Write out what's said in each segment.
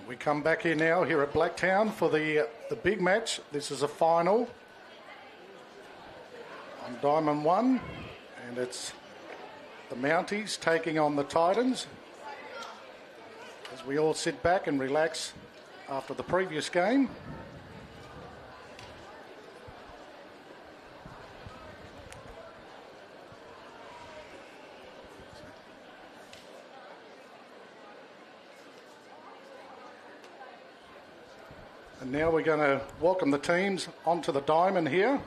We come back here now, here at Blacktown for the big match. This is a final on Diamond 1, and it's the Mounties taking on the Titans. As we all sit back and relax after the previous game. And now we're going to welcome the teams onto the diamond here.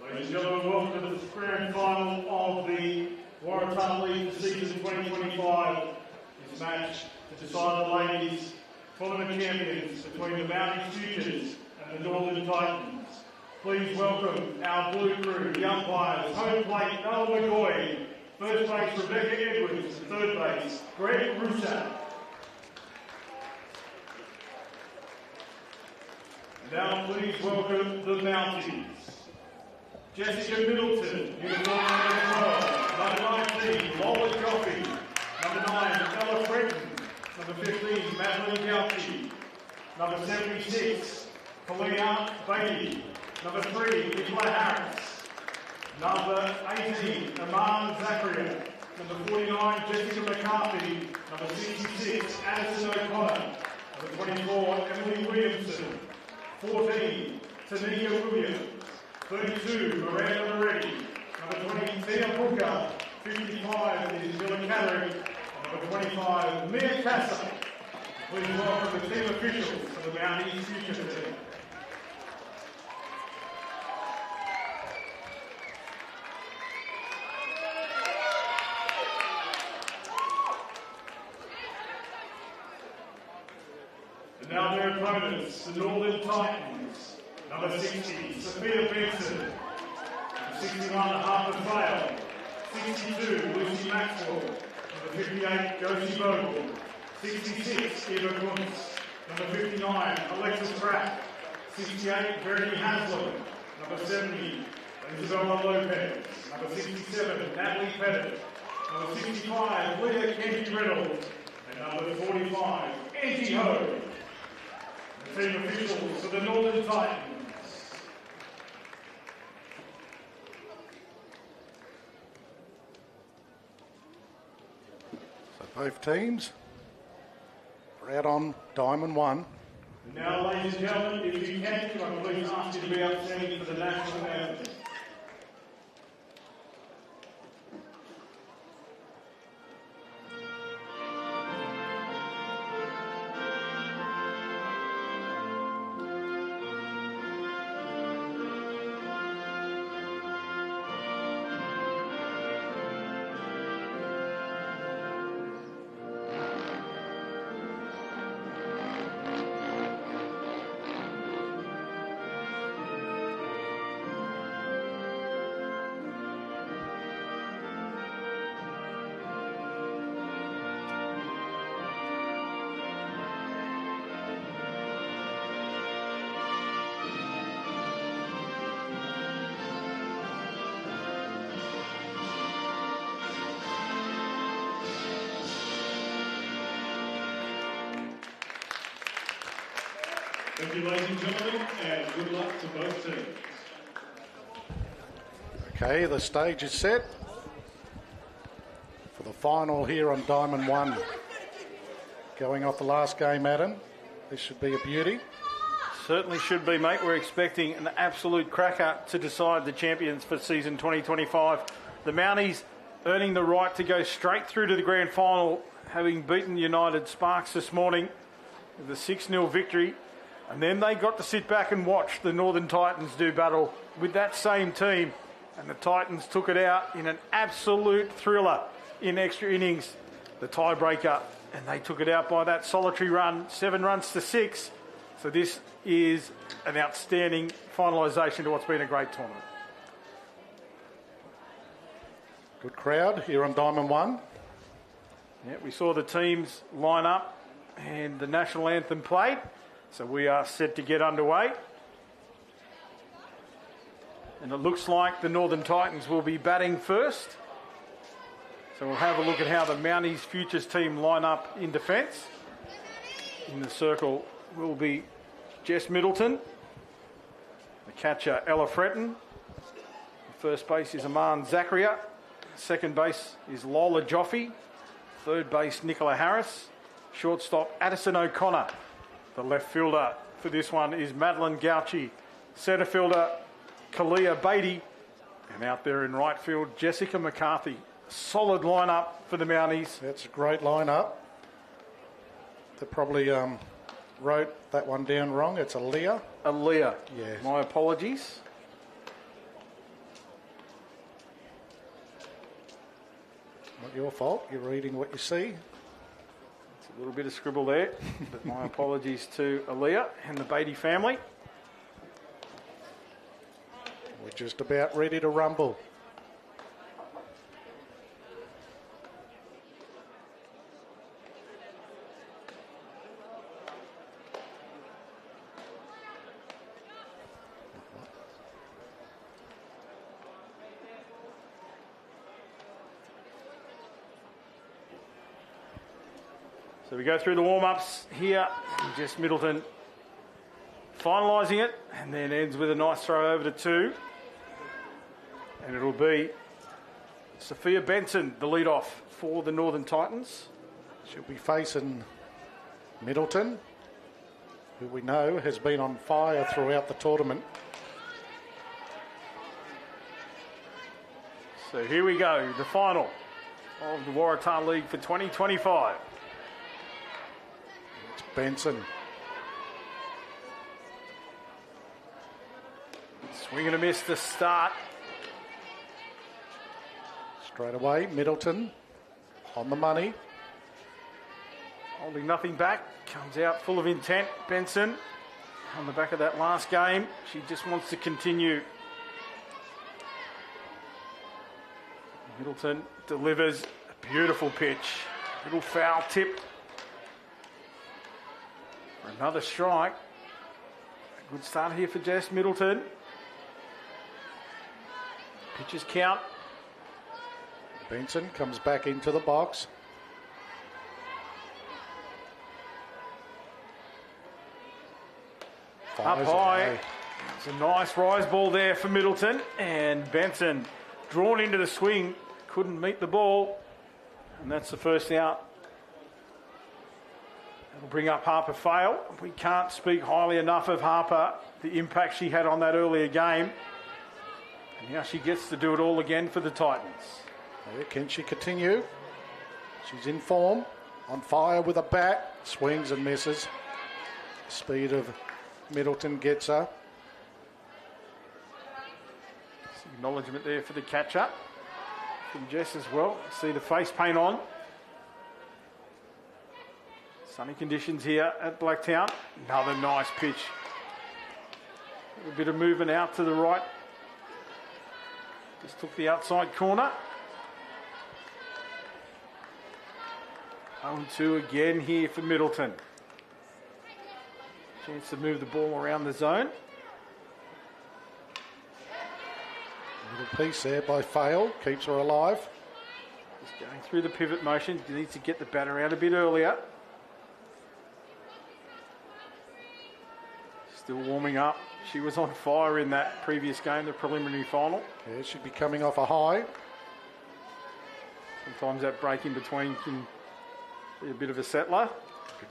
Ladies and gentlemen, welcome to the grand final of the Waratah League season 2025. This match to decide the ladies' tournament champions between the Mounties Futures and the Northern Titans. Please welcome our blue crew, the umpires, home plate Noel McCoy, first base Rebecca Edwards, and third base Greg Rousseau. Now please welcome the Mounties. Jessica Middleton, uniform number 12. Number 19, Lola Joffey. Number 9, Ella Frenton. Number 15, Madeline Gauchi. Number 76, Paulina Beatty. Number 3, Nicola Harris. Number 18, Aman Zachariah. Number 49, Jessica McCarthy. Number 66, Addison O'Connor. Number 24, Emily Williamson. 14, Tanika Williams. 32, Miranda Moretti. Number 20, Thea Booker. 55 is Mila Catterick. Number 25, Mia Casa. Please welcome the team officials for the Mounties Future team. And now their opponents, the Northern Titans. Number 60, Sophia Benson. Number 61, Harper Fail. 62, Lucy Maxwell. Number 58, Josie Vogel. 66, Eva Kuntz. Number 59, Alexis Pratt. 68, Verity Haslam. Number 70, Isabella Lopez. Number 67, Natalie Pettit. Number 65, Leah Kenji Reynolds. And number 45, Angie Ho. The team officials for the Northern Titans. So both teams are out on Diamond 1. And now, ladies and gentlemen, if you can I please ask you to be outstanding for the national anthem. Thank you, ladies and gentlemen, and good luck to both teams. Okay, the stage is set for the final here on Diamond 1. Going off the last game, Adam. This should be a beauty. Certainly should be, mate. We're expecting an absolute cracker to decide the champions for season 2025. The Mounties earning the right to go straight through to the grand final, having beaten United Sparks this morning with a 6-0 victory. And then they got to sit back and watch the Northern Titans do battle with that same team. And the Titans took it out in an absolute thriller in extra innings, the tiebreaker. And they took it out by that solitary run, 7 runs to 6. So this is an outstanding finalisation to what's been a great tournament. Good crowd here on Diamond 1. Yeah, we saw the teams line up and the national anthem played. So we are set to get underway. And it looks like the Northern Titans will be batting first. So we'll have a look at how the Mounties Futures team line up in defence. In the circle will be Jess Middleton. The catcher, Ella Fretton. First base is Aman Zakaria. Second base is Lola Joffe. Third base, Nicola Harris. Shortstop, Addison O'Connor. The left fielder for this one is Madeline Gauchi. Centre fielder, Kalia Beatty. And out there in right field, Jessica McCarthy. Solid lineup for the Mounties. That's a great lineup. They probably wrote that one down wrong. It's Aaliyah. Aaliyah. Yes. My apologies. Not your fault. You're reading what you see. It's a little bit of scribble there. But my apologies to Aaliyah and the Beatty family. We're just about ready to rumble. So we go through the warm-ups here. Jess Middleton finalising it, and then ends with a nice throw over to two. And it'll be Sophia Benson, the lead-off for the Northern Titans. She'll be facing Middleton, who we know has been on fire throughout the tournament. So here we go, the final of the Waratah League for 2025. It's Benson. Swing and a miss to start. Straight away, Middleton on the money. Holding nothing back, comes out full of intent. Benson, on the back of that last game, she just wants to continue. Middleton delivers a beautiful pitch. Little foul tip. For another strike. A good start here for Jess Middleton. Pitches count. Benson comes back into the box. Up Fires high. away. It's a nice rise ball there for Middleton. And Benson drawn into the swing. Couldn't meet the ball. And that's the first out. That'll bring up Harper Fail. We can't speak highly enough of Harper, the impact she had on that earlier game. And now she gets to do it all again for the Titans. Can she continue? She's in form, on fire with a bat, swings and misses. Speed of Middleton gets her. Some acknowledgement there for the catch-up from Jess as well. See the face paint on. Sunny conditions here at Blacktown. Another nice pitch. A bit of movement out to the right. Just took the outside corner. 0-2 again here for Middleton. Chance to move the ball around the zone. Little piece there by Fail, keeps her alive. Just going through the pivot motion. Needs to get the batter out a bit earlier. Still warming up. She was on fire in that previous game, the preliminary final. Yeah, she'd be coming off a high. Sometimes that break in between can be a bit of a settler.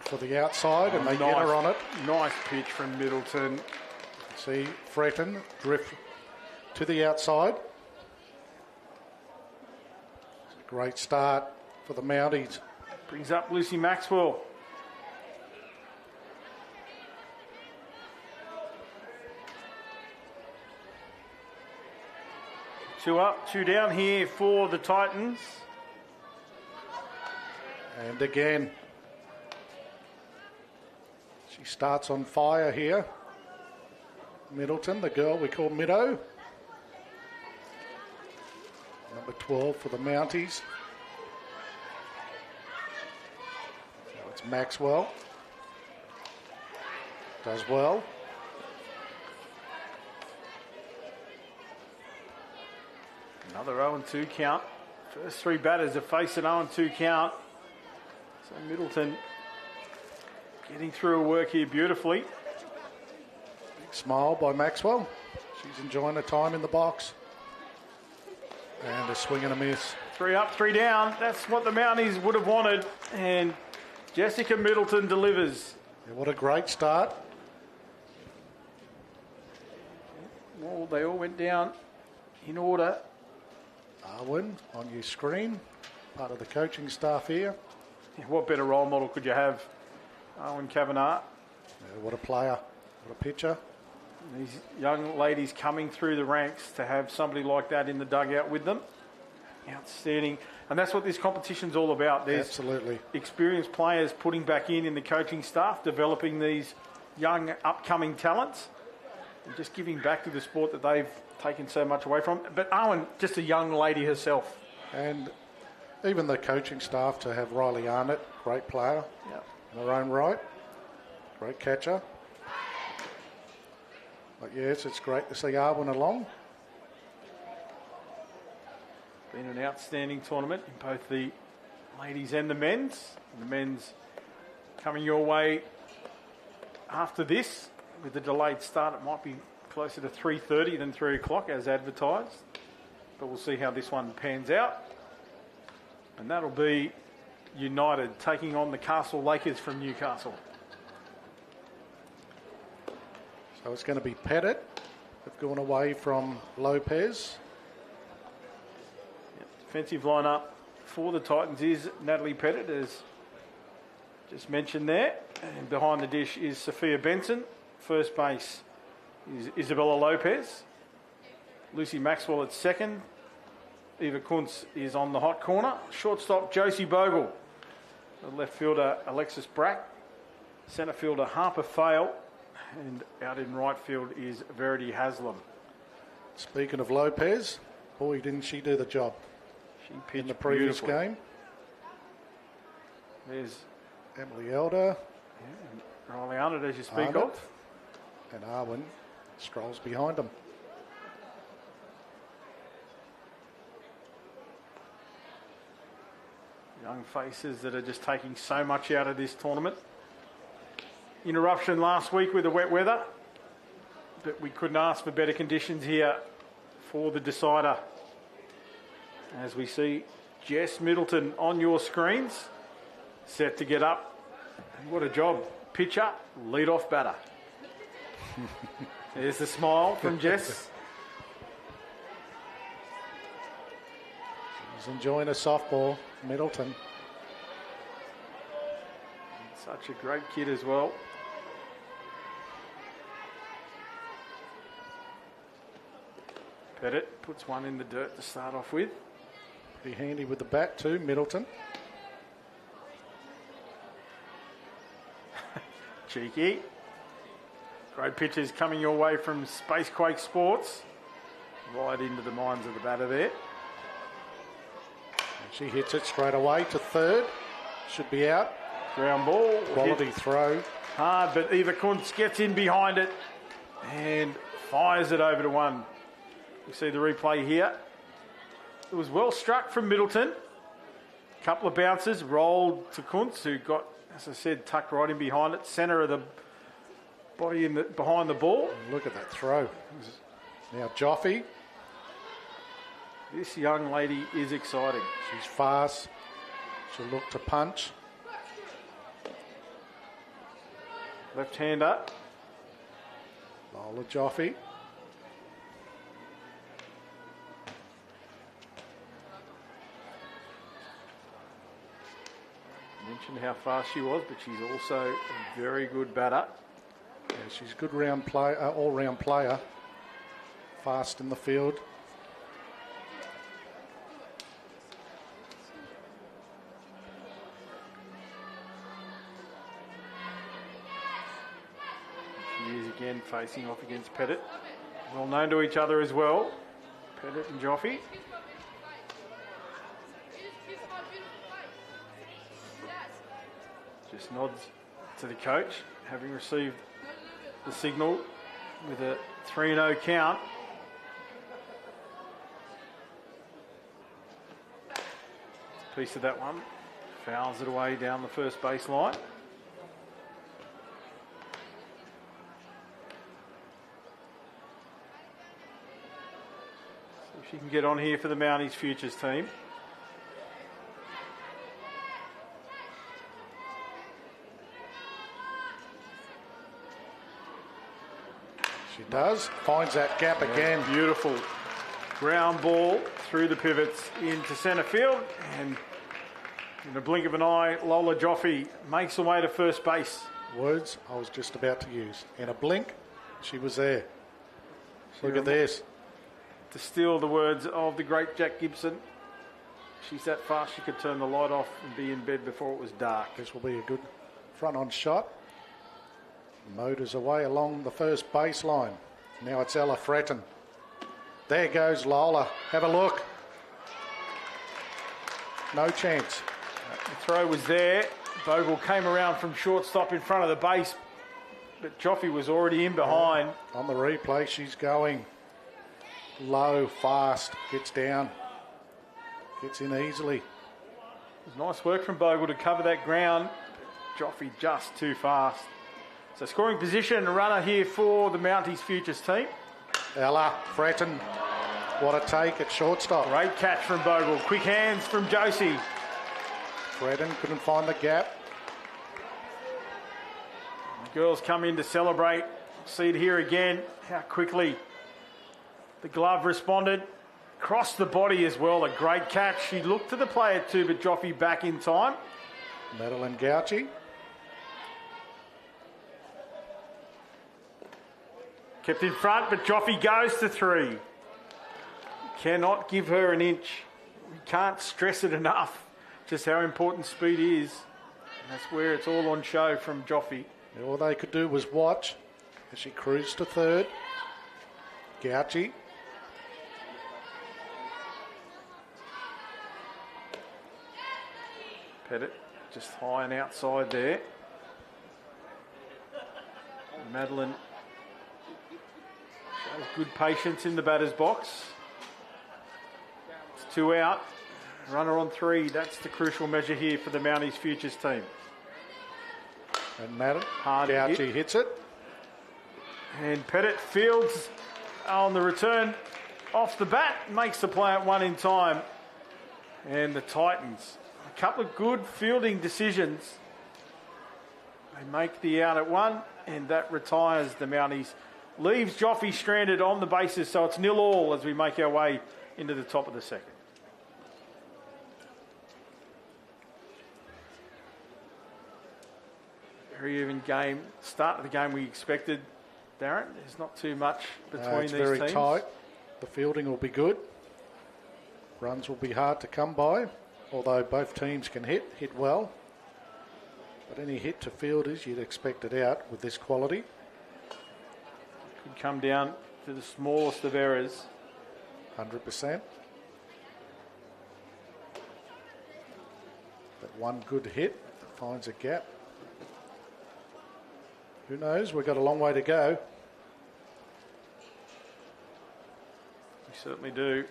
For the outside, and they get her on it. Nice pitch from Middleton. See Fretton drift to the outside. Great start for the Mounties. Brings up Lucy Maxwell. Two up, two down here for the Titans. And again, she starts on fire here. Middleton, the girl we call Middo. Number 12 for the Mounties. Now it's Maxwell. Does well. Another 0-2 count First three batters have faced an 0-2 count. So Middleton getting through her work here beautifully. Big smile by Maxwell. She's enjoying her time in the box. And a swing and a miss. 3 up, 3 down. That's what the Mounties would have wanted. And Jessica Middleton delivers. Yeah, what a great start. Well, they all went down in order. Arwen on your screen. Part of the coaching staff here. Yeah, what better role model could you have? Owen Kavanagh. Yeah, what a player. What a pitcher. These young ladies coming through the ranks to have somebody like that in the dugout with them. Outstanding. And that's what this competition's all about. There's absolutely experienced players putting back in the coaching staff, developing these young upcoming talents and just giving back to the sport that they've taken so much away from. But Owen, just a young lady herself. And even the coaching staff to have Riley Arnott, great player in her own right. Great catcher. But yes, it's great to see Arwen along. Been an outstanding tournament in both the ladies and the men's. And the men's coming your way after this. With the delayed start, it might be closer to 3:30 than 3 o'clock as advertised. But we'll see how this one pans out. And that'll be United taking on the Castle Lakers from Newcastle. So it's going to be Pettit. They've gone away from Lopez. Defensive lineup for the Titans is Natalie Pettit, as just mentioned there. And behind the dish is Sophia Benson. First base is Isabella Lopez. Lucy Maxwell at second. Eva Kuntz is on the hot corner. Shortstop Josie Bogle. The left fielder Alexis Brack. Centre fielder Harper Fale. And out in right field is Verity Haslam. Speaking of Lopez, boy, didn't she do the job. She pitched in the previous beautifully. game. There's Emily Elder. Riley Arnott, as you speak of. And Arwen strolls behind them. Young faces that are just taking so much out of this tournament. Interruption last week with the wet weather, but we couldn't ask for better conditions here for the decider. As we see Jess Middleton on your screens, set to get up. What a job. Pitcher, lead-off batter. There's the smile from Jess. She's enjoying a softball, Middleton. Such a great kid as well. Pettit puts one in the dirt to start off with. Pretty handy with the bat too, Middleton. Cheeky. Great pitches coming your way from Spacequake Sports. Right into the minds of the batter there. And she hits it straight away to third. Should be out. Ground ball. Quality throw. Hard, but Eva Kuntz gets in behind it and fires it over to one. You see the replay here. It was well struck from Middleton. Couple of bounces, rolled to Kuntz, who got, as I said, tucked right in behind it. Centre of the body behind the ball. And look at that throw. Now Joffe. This young lady is exciting. She's fast. She'll look to punch. Left-hander. Lola Joffe. Mentioned how fast she was, but she's also a very good batter. Yeah, she's a good round play, all-round player. Fast in the field. She is again facing off against Pettit. Well known to each other as well, Pettit and Joffe. Just nods to the coach, having received the signal with a 3-0 count. piece of that one. Fouls it away down the first baseline. See if she can get on here for the Mounties Futures team. She does. Finds that gap again. Beautiful ground ball through the pivots into centre field, and in a blink of an eye, Lola Joffe makes her way to first base. Words I was just about to use. In a blink, she was there. Look at this. To steal the words of the great Jack Gibson, she's that fast she could turn the light off and be in bed before it was dark. This will be a good front-on shot. Motors away along the first baseline. Now it's Ella Fretton. There goes Lola. Have a look. No chance. The throw was there. Bogle came around from shortstop in front of the base, but Joffe was already in behind. On the replay, she's going low, fast, gets down, gets in easily. It was nice work from Bogle to cover that ground. Joffe just too fast. So scoring position, a runner here for the Mounties Futures team. Ella Fretton, what a take at shortstop. Great catch from Bogle. Quick hands from Josie. Fretton couldn't find the gap. The girls come in to celebrate. See it here again, how quickly the glove responded. Crossed the body as well, a great catch. She looked to the player too, but Joffe back in time. Madeline Gauci. Kept in front, but Joffe goes to three. Cannot give her an inch. We can't stress it enough, just how important speed is. And that's where it's all on show from Joffe. All they could do was watch as she cruised to third. Gauci. Pettit just high and outside there. Madeline shows good patience in the batter's box. It's 2 out. Runner on 3. That's the crucial measure here for the Mounties Futures team. And Madeline Hard Gauci hits it. And Pettit fields on the return off the bat, makes the play at 1 in time. And the Titans, a couple of good fielding decisions. They make the out at 1, and that retires the Mounties. Leaves Joffe stranded on the bases, so it's 0-0 as we make our way into the top of the second. Very even game. Start of the game we expected, Darren. There's not too much between It's these very teams. tight. The fielding will be good. Runs will be hard to come by, although both teams can hit well. But any hit to fielders, you'd expect it out with this quality. Could come down to the smallest of errors. 100%. That one good hit finds a gap. Who knows? We've got a long way to go. We certainly do.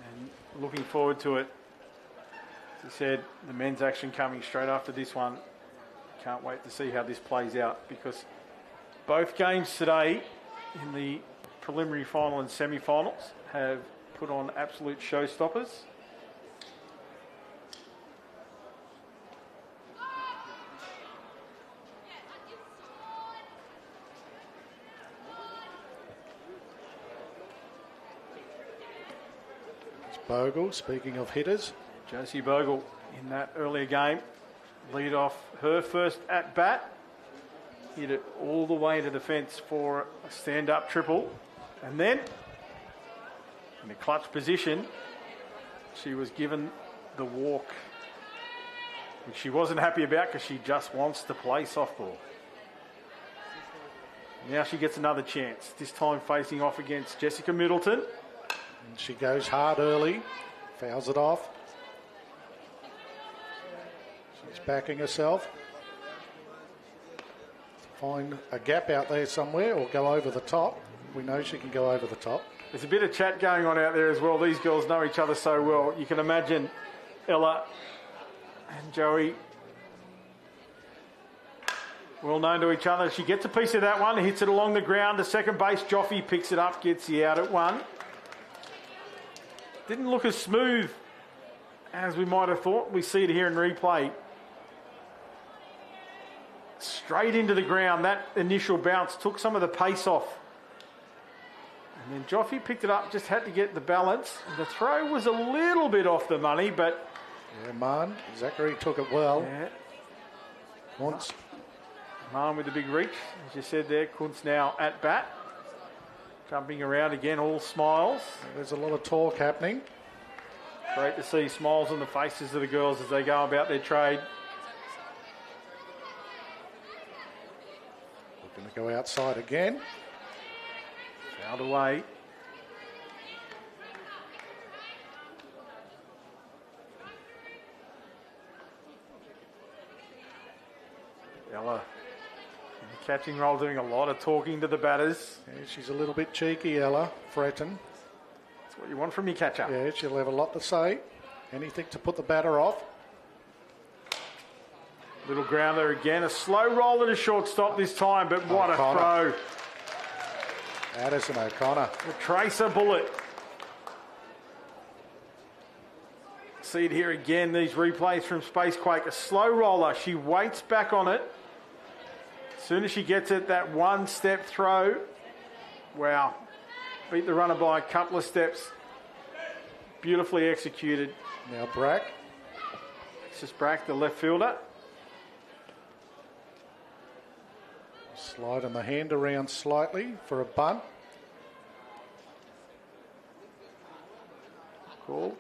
And looking forward to it. As I said, the men's action coming straight after this one. Can't wait to see how this plays out, because both games today in the preliminary final and semi-finals have put on absolute showstoppers. Bogle, speaking of hitters. Josie Bogle in that earlier game, lead off her first at bat, hit it all the way to the fence for a stand-up triple, and then in a clutch position she was given the walk, which she wasn't happy about because she just wants to play softball. Now she gets another chance, this time facing off against Jessica Middleton. And she goes hard early, fouls it off. She's backing herself. Find a gap out there somewhere or go over the top. We know she can go over the top. There's a bit of chat going on out there as well. These girls know each other so well. You can imagine Ella and Joey, well known to each other. She gets a piece of that one, hits it along the ground to second base. Joffe picks it up, gets the out at one. Didn't look as smooth as we might have thought. We see it here in replay. Straight into the ground. That initial bounce took some of the pace off. And then Joffe picked it up, just had to get the balance. The throw was a little bit off the money, but... Yeah, Zachary took it well. Yeah. Once. Marn with the big reach, as you said there. Kuntz now at bat. Jumping around again, all smiles. There's a lot of talk happening. Great to see smiles on the faces of the girls as they go about their trade. Looking to go outside again. Fouled away. Ella in the catching role, doing a lot of talking to the batters. Yeah, she's a little bit cheeky, Ella, fretting. That's what you want from your catcher. Yeah, she'll have a lot to say. Anything to put the batter off. Little grounder again. A slow roll at a shortstop this time, but what O'Connor. a throw. Addison O'Connor. The tracer bullet. See it here again, these replays from Spacequake. A slow roller. She waits back on it. As soon as she gets it, that one-step throw. Wow. Beat the runner by a couple of steps. Beautifully executed. Now Brack. It's just Brack, the left fielder. Sliding the hand around slightly for a bunt. Cool.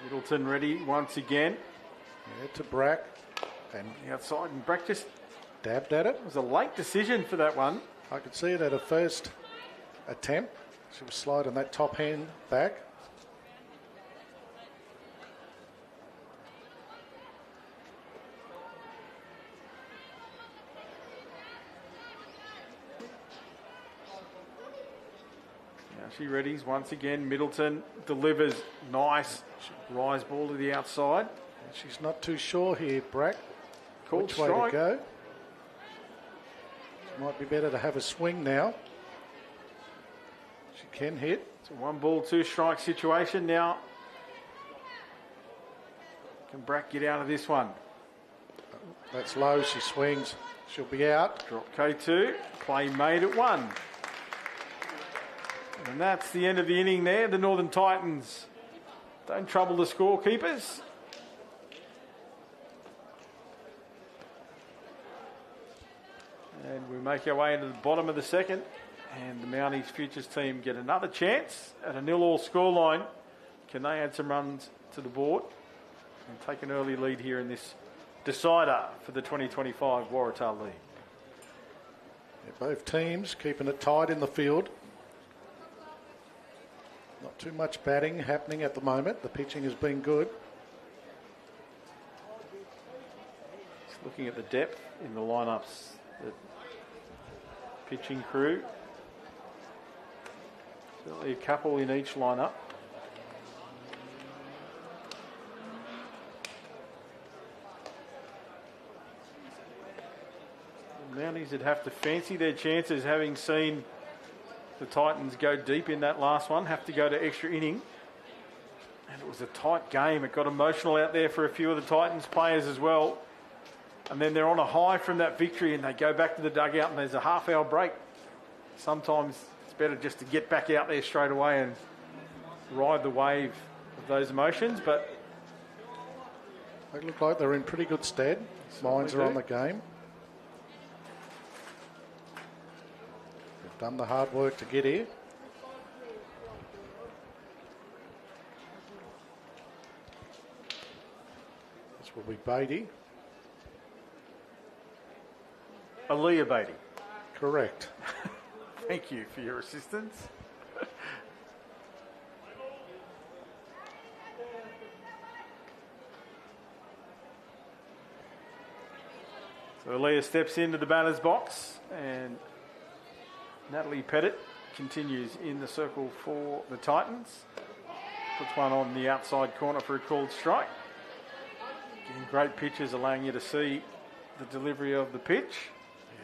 Middleton ready once again. Yeah, to Brack. And The outside, and Brack just dabbed at it. it was a late decision for that one. I could see it at her first attempt. She was sliding that top hand back. Now she readies once again. Middleton delivers. Nice rise ball to the outside. She's not too sure here, Brack. Called Which way strike. to go. It might be better to have a swing now. She can hit. It's a 1-ball, 2-strike situation now. Can Brack get out of this one? That's low. She swings. She'll be out. Drop K2. Play made at 1. And that's the end of the inning there. The Northern Titans don't trouble the scorekeepers. And we make our way into the bottom of the second. And the Mounties Futures team get another chance at a 0-all scoreline. Can they add some runs to the board and take an early lead here in this decider for the 2025 Waratah League? Yeah, both teams keeping it tight in the field. Not too much batting happening at the moment. The pitching has been good. Just looking at the depth in the lineups, the pitching crew. Certainly a couple in each lineup. The Mounties would have to fancy their chances, having seen the Titans go deep in that last one, have to go to extra inning. And it was a tight game. It got emotional out there for a few of the Titans players as well. And then they're on a high from that victory and they go back to the dugout and there's a half-hour break. Sometimes it's better just to get back out there straight away and ride the wave of those emotions. But They look like they're in pretty good stead. Minds are on the game. They've done the hard work to get here. This will be Beatty. Aaliyah Beatty. Correct. Thank you for your assistance. So Aaliyah steps into the batter's box and Natalie Pettit continues in the circle for the Titans. Puts one on the outside corner for a called strike. Again, great pitches allowing you to see the delivery of the pitch.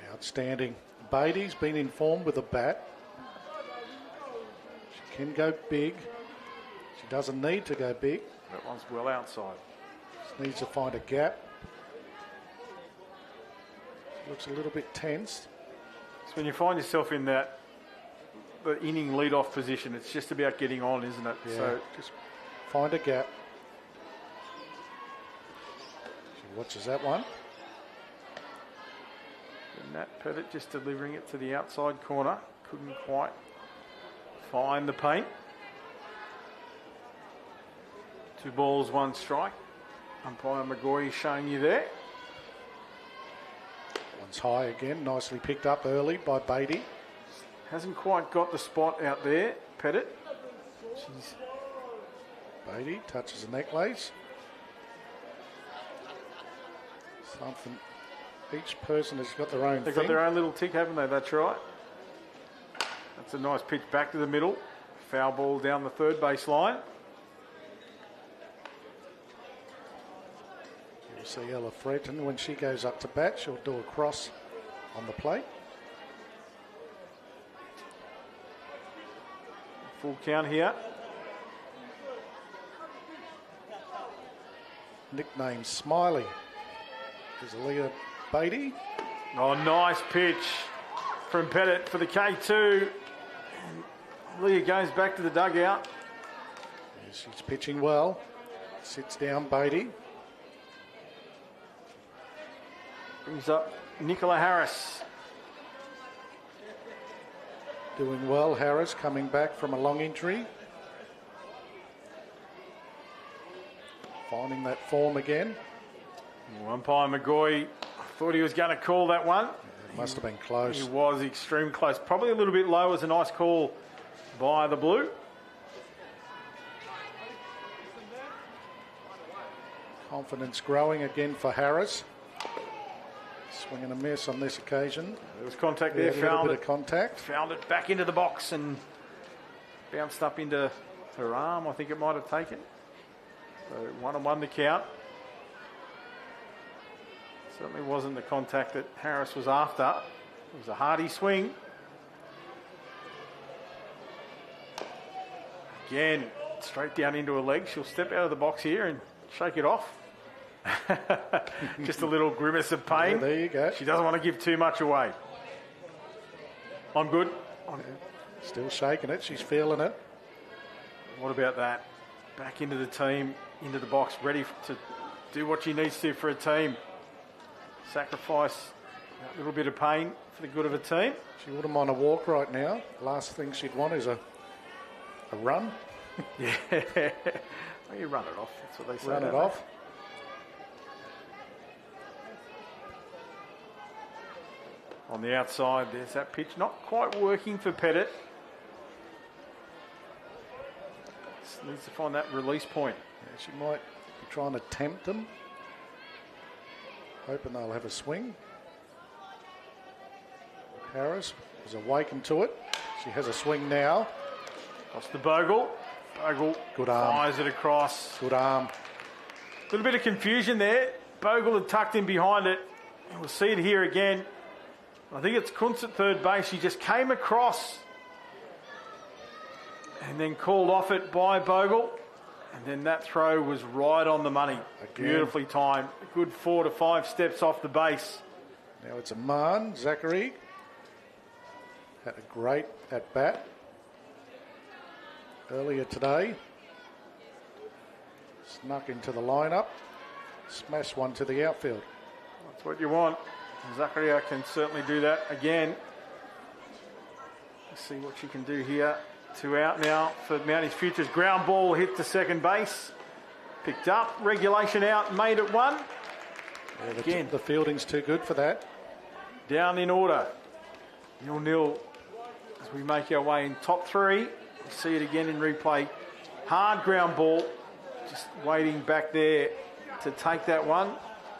Yeah, outstanding. Beatty's been informed with a bat. She can go big. She doesn't need to go big. That one's well outside. Just needs to find a gap. She looks a little bit tense. So when you find yourself in the inning lead-off position, it's just about getting on, isn't it? Yeah, So just find a gap. She watches that one. and Nat Pettit just delivering it to the outside corner. Couldn't quite find the paint. 2 balls, 1 strike. Umpire McGoy showing you there. One's high again, nicely picked up early by Beatty. Hasn't quite got the spot out there, Pettit. She's Beatty touches the necklace. Something. Each person has got their own They've thing. got their own little tick, haven't they? That's right. That's a nice pitch back to the middle. Foul ball down the third base line. You'll see Ella Fretton, when she goes up to bat, she'll do a cross on the plate. Full count here. Nickname Smiley is Leah Beatty. Oh, nice pitch from Pettit for the K2. And Leah goes back to the dugout. Yeah, she's pitching well. Sits down Beatty. Brings up Nicola Harris. Doing well, Harris, coming back from a long injury. Finding that form again. Umpire McGoy thought he was going to call that one. It must have been close. He was extreme close. Probably a little bit low. It was a nice call by the Blue. Confidence growing again for Harris. Swing and a miss on this occasion. There was contact Yeah, there. a little Found bit it. of contact. Found it back into the box and bounced up into her arm. I think it might have taken. So 1-1 the count. Certainly wasn't the contact that Harris was after. It was a hearty swing. Again, straight down into her leg. She'll step out of the box here and shake it off. Just a little grimace of pain. Yeah, there you go. She doesn't want to give too much away. I'm good. Still shaking it. She's feeling it. What about that? Back into the team, into the box, ready to do what she needs to for a team. Sacrifice that little bit of pain for the good of a team. She wouldn't mind a walk right now. Last thing she'd want is a run. Yeah. Well, you run it off. That's what they say. Run it don't they? off. On the outside, there's that pitch. Not quite working for Pettit. Just needs to find that release point. Yeah, she might be trying to tempt them. Hoping they'll have a swing. Harris is awakened to it. She has a swing now. Off the Bogle. Bogle Good arm. fires it across. Good arm. A little bit of confusion there. Bogle had tucked in behind it. And we'll see it here again. I think it's Kuntz at third base. He just came across and then called off it by Bogle. And then that throw was right on the money. Again. Beautifully timed. A good 4 to 5 steps off the base. Now it's a Marn. Zachary had a great at bat earlier today. Snuck into the lineup. Smashed one to the outfield. That's what you want. Zachariah can certainly do that again. Let's see what she can do here. 2 out now for Mounties Futures. Ground ball hit to second base. Picked up. Regulation out. Made it 1. Yeah, Again. the fielding's too good for that. Down in order. 0-0 as we make our way in top 3. We'll see it again in replay. Hard ground ball. Just waiting back there to take that one.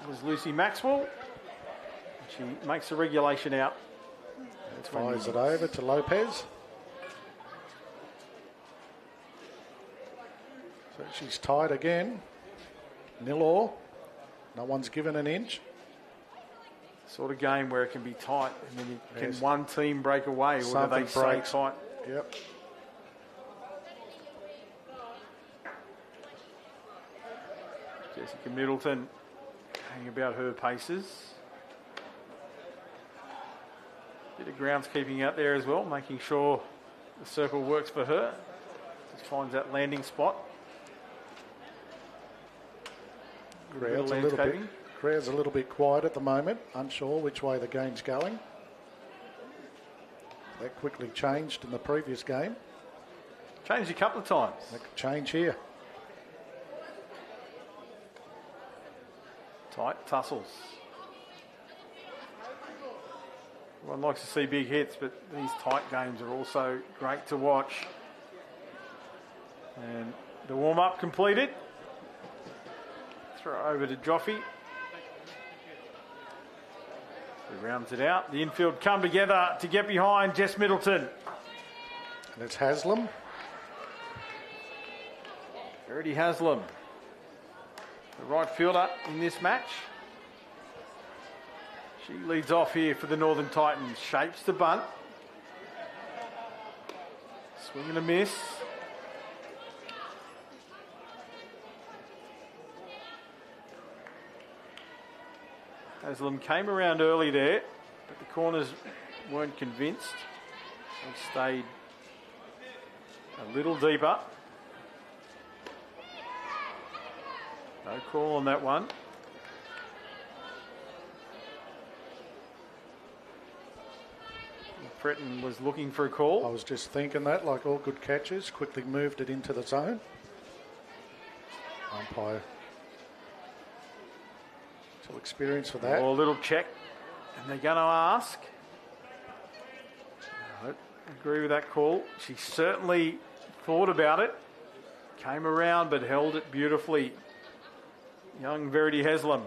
It was Lucy Maxwell. She makes the regulation out. Fires it over to Lopez. She's tied again. 0-all. No one's given an inch. Sort of game where it can be tight and then can Yes. one team break away, or do Something they stay breaks. tight? Yep. Jessica Middleton hanging about her paces. Bit of groundskeeping out there as well, making sure the circle works for her. Just finds that landing spot. Crowd's a little bit quiet at the moment, unsure which way the game's going. That quickly changed in the previous game. Changed a couple of times. That could change here. Tight tussles. Everyone likes to see big hits, but these tight games are also great to watch. And the warm-up completed. Throw over to Joffe. He rounds it out. The infield come together to get behind Jess Middleton. And it's Haslam. Verity Haslam, the right fielder in this match. She leads off here for the Northern Titans. Shapes the bunt. Swing and a miss. Haslam came around early there, but the corners weren't convinced. They stayed a little deeper. No call on that one. Fretton was looking for a call. I was just thinking that, like all good catches, quickly moved it into the zone. Umpire. Still experience for that. Oh, a little check. And they're going to ask. I don't agree with that call. She certainly thought about it. Came around but held it beautifully. Young Verity Haslam.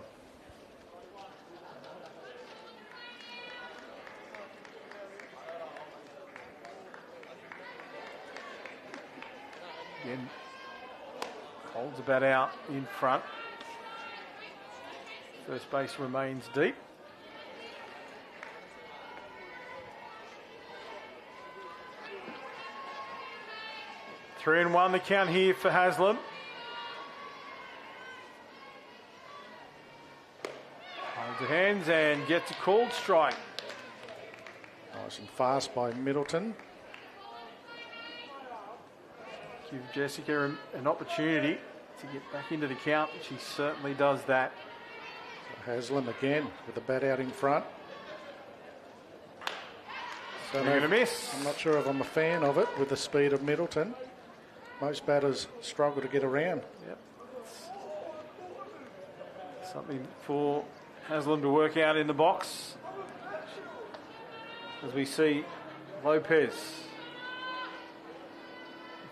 Again, holds the bat out in front. First base remains deep. Three and one the count here for Haslam. Holds her hands and gets a called strike. Nice and fast by Middleton. Give Jessica an opportunity to get back into the count. She certainly does that. Haslam again with the bat out in front. Swing and a miss. I'm not sure if I'm a fan of it with the speed of Middleton. Most batters struggle to get around. Yep. Something for Haslam to work out in the box. As we see Lopez,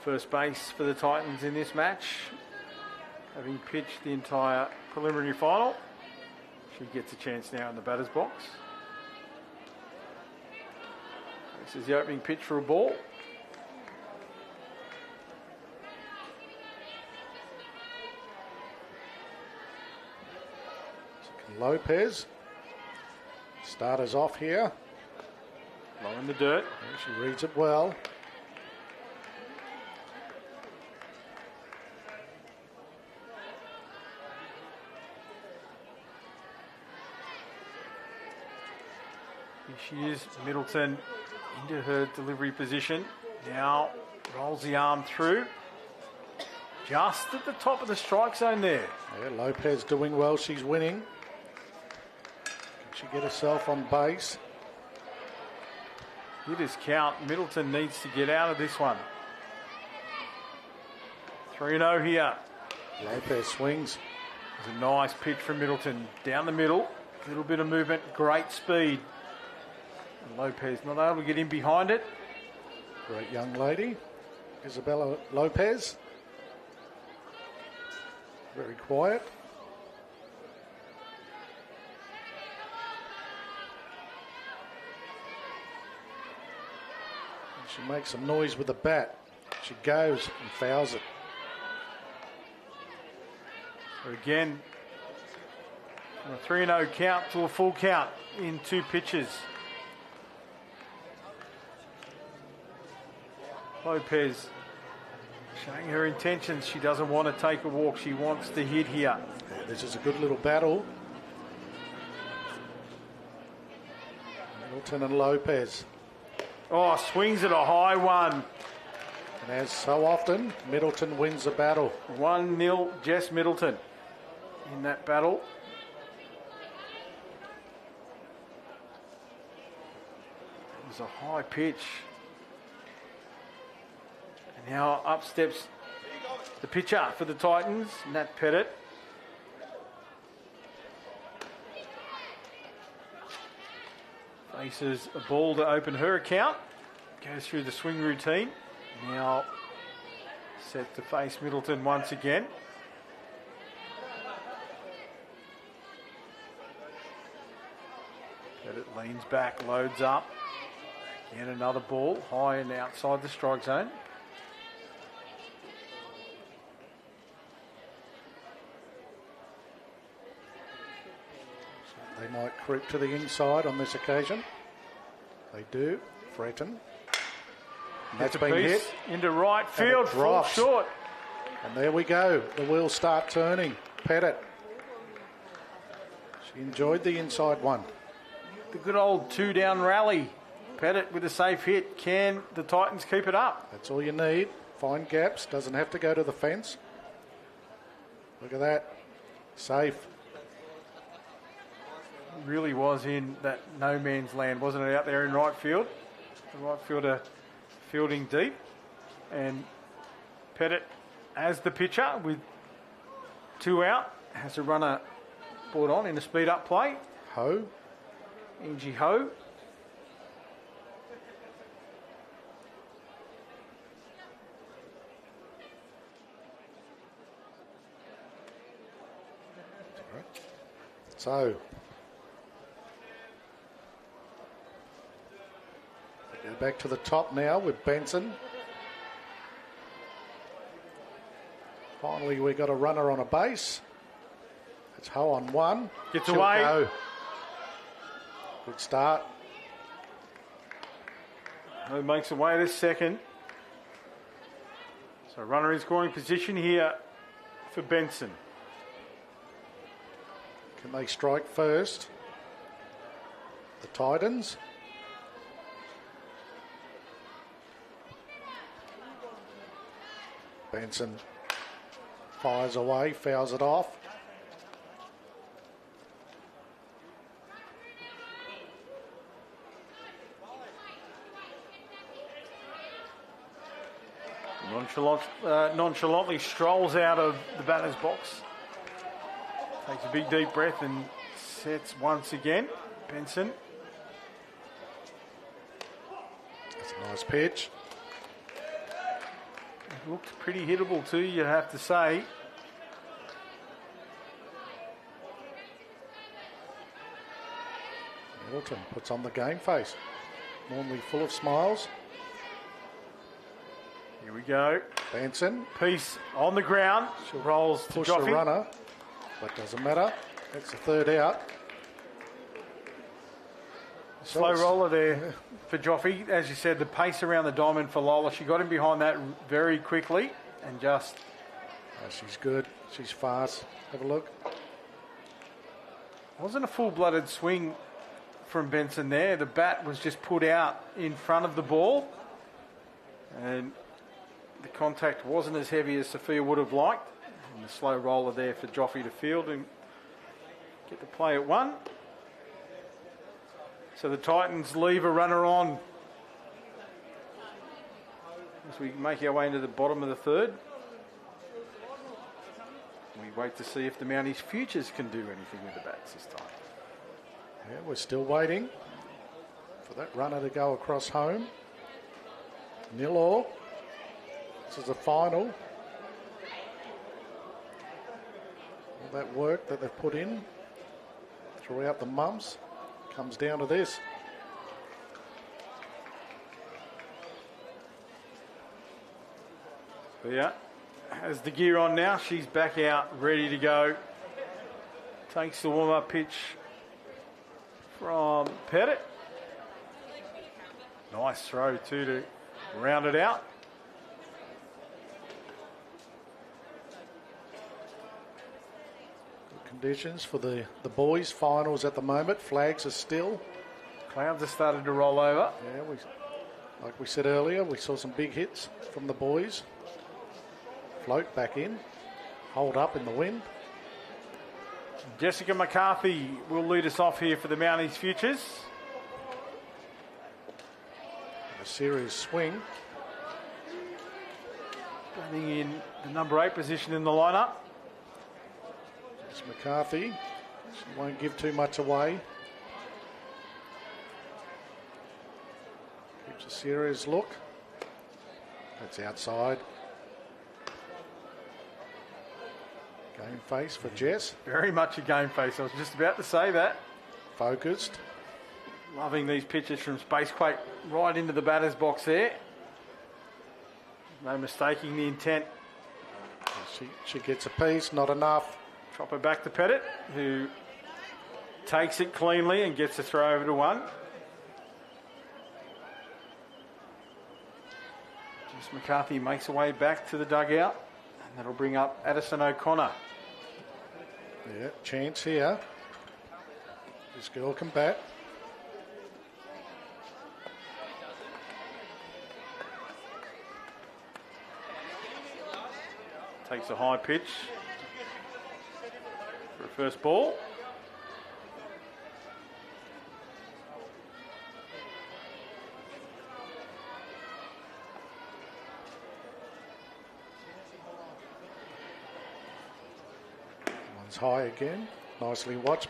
first base for the Titans in this match, having pitched the entire preliminary final. She gets a chance now in the batter's box. This is the opening pitch for a ball. Lopez. Starters off here. Low in the dirt. She reads it well. Here she is, Middleton into her delivery position. Now rolls the arm through. Just at the top of the strike zone there. Yeah, Lopez doing well. She's winning. Can she get herself on base? Hitters count. Middleton needs to get out of this one. 3-0 here. Lopez swings. It's a nice pitch from Middleton. Down the middle. A little bit of movement. Great speed. And Lopez not able to get in behind it. Great young lady. Isabella Lopez. Very quiet. She makes some noise with the bat. She goes and fouls it. Again, from a 3-0 count to a full count in 2 pitches. Lopez showing her intentions. She doesn't want to take a walk. She wants to hit here. Yeah, this is a good little battle. Middleton and Lopez. Oh, swings at a high one. And as so often, Middleton wins the battle. 1-0 Jess Middleton in that battle. It was a high pitch. And now up steps the pitcher for the Titans, Nat Pettit. Faces a ball to open her account. Goes through the swing routine. Now set to face Middleton once again. Pettit leans back, loads up. Again another ball, high and outside the strike zone. They might creep to the inside on this occasion. They do. Fretton. And that's been hit. Into right field, full short. And there we go. The wheels start turning. Pettit. She enjoyed the inside one. The good old 2-down rally. Pettit with a safe hit. Can the Titans keep it up? That's all you need. Find gaps. Doesn't have to go to the fence. Look at that. Safe. Really was in that no man's land, wasn't it, out there in right field? The right fielder fielding deep. And Pettit, as the pitcher, with 2 out, has a runner brought on in a speed-up play. Ho. Angie Ho. So, we go back to the top now with Benson. Finally, we got a runner on a base. It's Ho on 1. Gets She'll away. Go. Good start. Ho makes away this second. So runner in scoring position here for Benson. Can they strike first? The Titans. Benson fires away, fouls it off. Nonchalantly strolls out of the batter's box. Takes a big deep breath and sets once again. Benson. That's a nice pitch. It looked pretty hittable too, you have to say. Middleton puts on the game face. Normally full of smiles. Here we go. Benson. Piece on the ground. She rolls to Push Joffy. the runner, but doesn't matter. That's the 3rd out. Slow roller there for Joffy. As you said, the pace around the diamond for Lola. She got him behind that very quickly and just... Oh, she's good. She's fast. Have a look. Wasn't a full-blooded swing from Benson there. The bat was just put out in front of the ball. And the contact wasn't as heavy as Sophia would have liked. And the slow roller there for Joffy to field and get the play at 1. So the Titans leave a runner on as we make our way into the bottom of the 3rd. We wait to see if the Mounties Futures can do anything with the bats this time. Yeah, we're still waiting for that runner to go across home. 0-all. This is the final. All that work that they've put in throughout the months comes down to this. So yeah, has the gear on now. She's back out, ready to go. Takes the warm-up pitch from Pettit. Nice throw too to round it out. Good conditions for the boys' finals at the moment. Flags are still. Clouds have started to roll over. Yeah, like we said earlier, we saw some big hits from the boys. Float back in, hold up in the wind. Jessica McCarthy will lead us off here for the Mounties Futures. A serious swing. Batting in the number 8 position in the lineup. It's McCarthy. She won't give too much away. Keeps a serious look. That's outside. Game face for Jess. Very much a game face. I was just about to say that. Focused. Loving these pitches from Spacequake right into the batter's box there. No mistaking the intent. She gets a piece, not enough. Chop her back to Pettit, who takes it cleanly and gets the throw over to one. Jess McCarthy makes her way back to the dugout, and that'll bring up Addison O'Connor. Yeah, chance here. This girl can bat. Takes a high pitch for a first ball. One's high again. Nicely watched.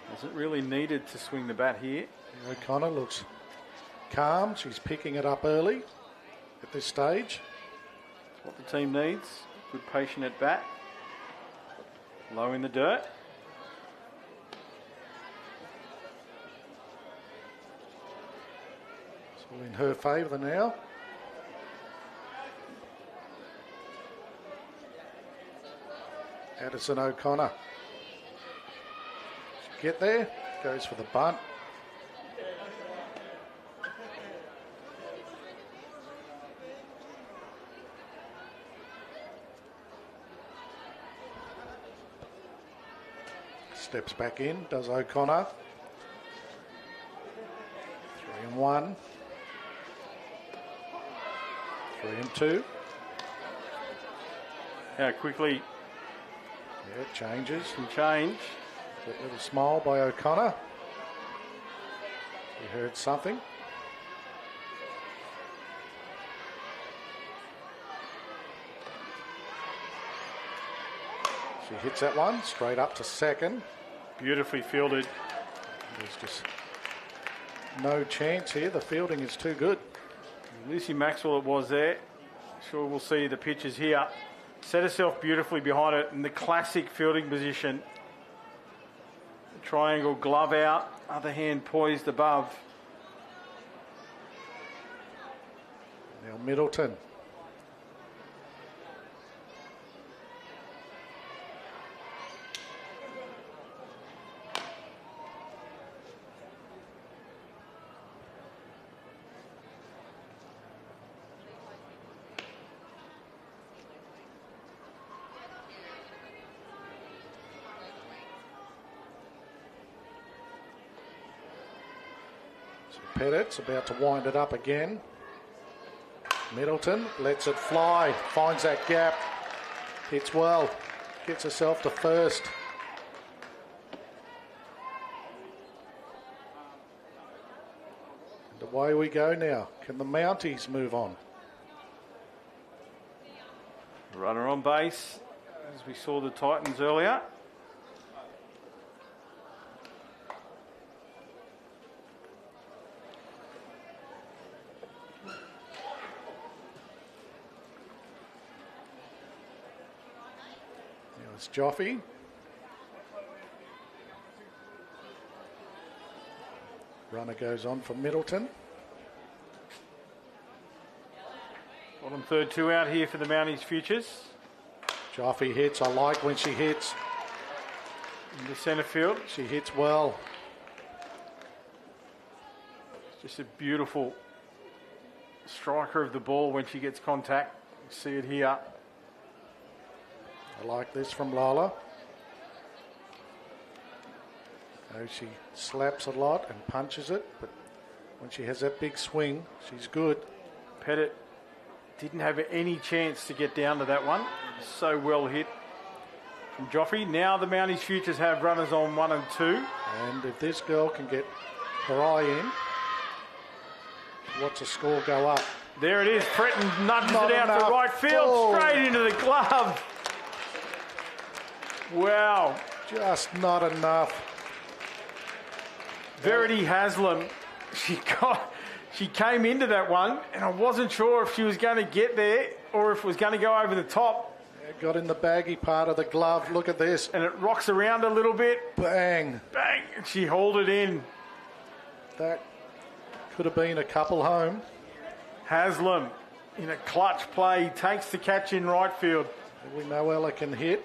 Hasn't really needed to swing the bat here. O'Connor looks calm. She's picking it up early at this stage. That's what the team needs. Good patient at bat. Low in the dirt. It's all in her favour now. Addison O'Connor. Get there. Goes for the bunt. Steps back in, does O'Connor. 3-1. 3-2. How quickly Yeah, changes. can change. That little smile by O'Connor. He heard something. She hits that one straight up to second. Beautifully fielded. There's just no chance here. The fielding is too good. Lucy Maxwell it was there. Sure we'll see the pitches here. Set herself beautifully behind it in the classic fielding position. Triangle glove out, other hand poised above. Now Middleton. Pettit's about to wind it up again. Middleton lets it fly, finds that gap, hits well, gets herself to first. And away we go now. Can the Mounties move on? Runner on base, as we saw the Titans earlier. It's Joffe. Runner goes on for Middleton. Bottom third, 2 out here for the Mounties futures. Joffe hits. I like when she hits. Into centre field. She hits well. Just a beautiful striker of the ball when she gets contact. You see it here. I like this from Lola. Oh, she slaps a lot and punches it, but when she has that big swing, she's good. Pettit didn't have any chance to get down to that one. So well hit from Joffe. Now the Mounties futures have runners on 1 and 2. And if this girl can get her eye in, watch the score go up. There it is. Fretton nudges Not it out enough. for right field. Oh. Straight into the glove. Wow. Just not enough. Verity Haslam, she came into that one, and I wasn't sure if she was going to get there or if it was going to go over the top. Yeah, got in the baggy part of the glove. Look at this. And it rocks around a little bit. Bang. Bang. And she hauled it in. That could have been a couple home. Haslam, in a clutch play, takes the catch in right field. We know Ella can hit.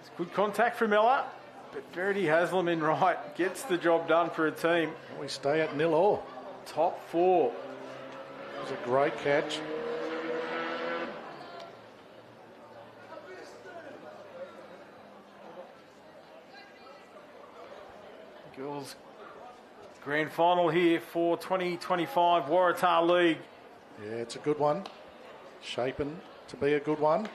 It's good contact from Ella, but Verity Haslam in right gets the job done for a team. We stay at 0-all. Top 4. It was a great catch. Girls grand final here for 2025 Waratah League. Yeah, it's a good one. Shaping to be a good one.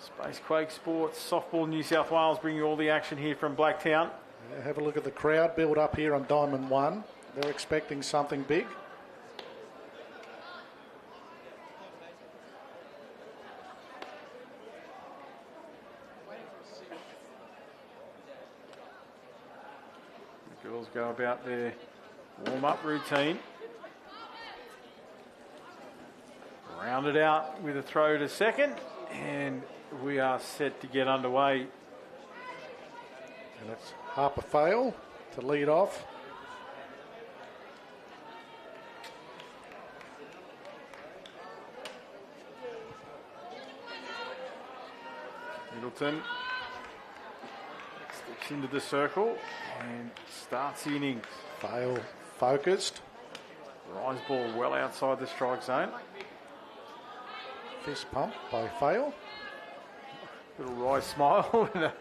Space Quake Sports, Softball New South Wales bringing all the action here from Blacktown. Yeah, have a look at the crowd build up here on Diamond 1. They're expecting something big. The girls go about their warm-up routine. Rounded out with a throw to second, and we are set to get underway. And it's Harper Fail to lead off. Middleton steps into the circle and starts the innings. Fail focused. Rise ball well outside the strike zone. Fist pump by Fail. Little Rise smile and a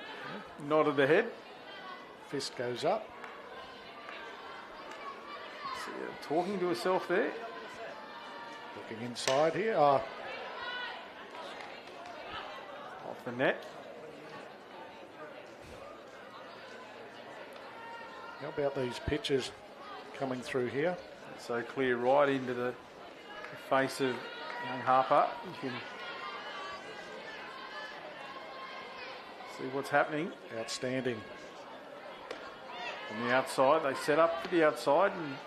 nod of the head. Fist goes up. See her talking to herself there. Looking inside here. Off the net. How about these pitches coming through here? So clear right into the face of young Harper. You can see what's happening. Outstanding. On the outside, they set up for the outside and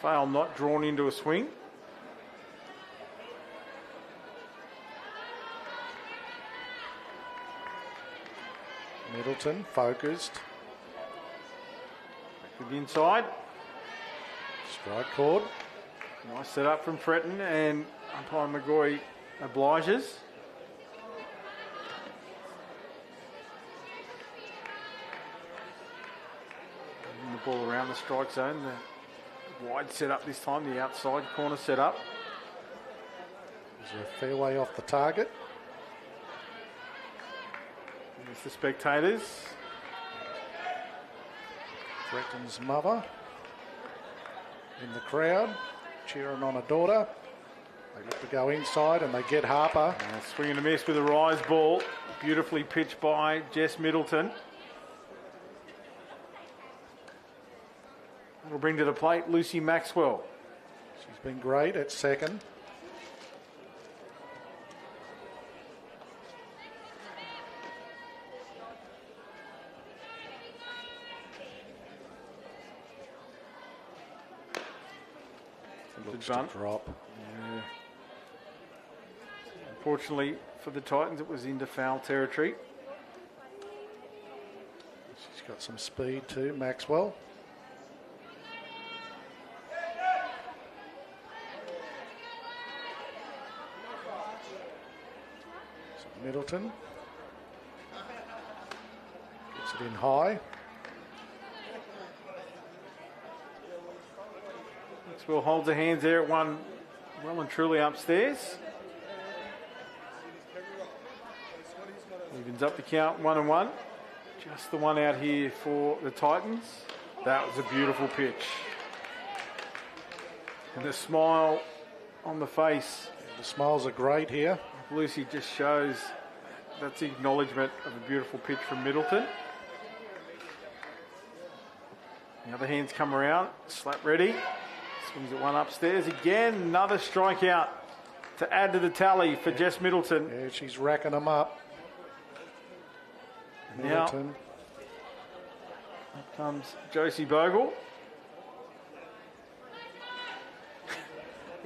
Fail not drawn into a swing. Middleton focused. To the inside. Strike cord. Nice set up from Fretton, and umpire McGoy obliges. And the ball around the strike zone. The wide set up this time, the outside corner set up. Is there a fairway off the target? There's the spectators. Bretton's mother in the crowd, cheering on a daughter. They look to go inside and they get Harper. Swing and a miss with a rise ball. Beautifully pitched by Jess Middleton. We'll bring to the plate Lucy Maxwell. She's been great at second. Looks to drop. Yeah. Unfortunately for the Titans, it was into foul territory. She's got some speed too, Maxwell. Middleton. Gets it in high. Maxwell holds her hands there at one, well and truly upstairs. Evens up the count, 1-1. Just the one out here for the Titans. That was a beautiful pitch. And the smile on the face. Yeah, the smiles are great here. Lucy just shows that's the acknowledgement of a beautiful pitch from Middleton. The other hands come around, slap ready. Swings at one upstairs again. Another strikeout to add to the tally for Jess Middleton. Yeah, she's racking them up. Middleton. Now, up comes Josie Bogle.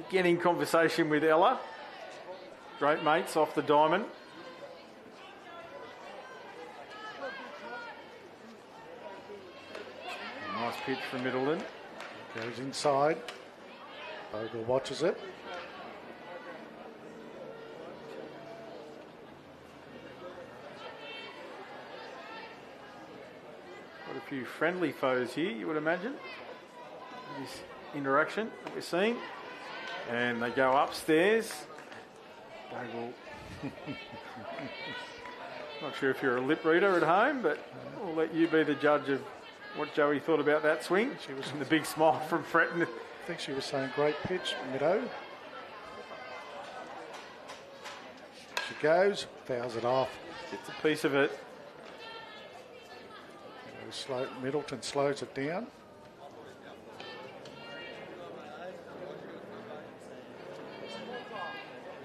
Again in conversation with Ella. Great mates off the diamond. Nice pitch from Middleton. Goes inside. Bogle watches it. Got a few friendly foes here, you would imagine. This interaction that we're seeing. And they go upstairs. Bogle. Not sure if you're a lip reader at home, but we'll let you be the judge of what Joey thought about that swing. She was in the big smile from Fretton. I think she was saying great pitch, Middo. She goes, fouls it off. Gets a piece of it. Middleton slows it down.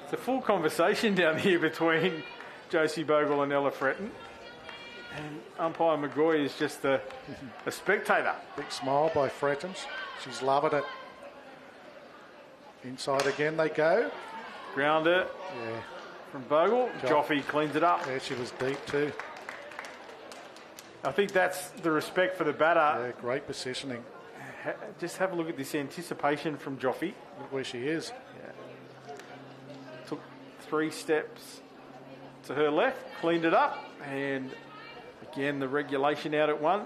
It's a full conversation down here between Josie Bogle and Ella Fretton. And umpire McGoy is just a spectator. Big smile by Fretton. She's loving it. Inside again they go. Grounder from Bogle. Joffe cleans it up. Yeah, she was deep too. I think that's the respect for the batter. Yeah, great positioning. Just have a look at this anticipation from Joffe. Look where she is. Yeah. Took 3 steps to her left, cleaned it up, and again the regulation out at 1.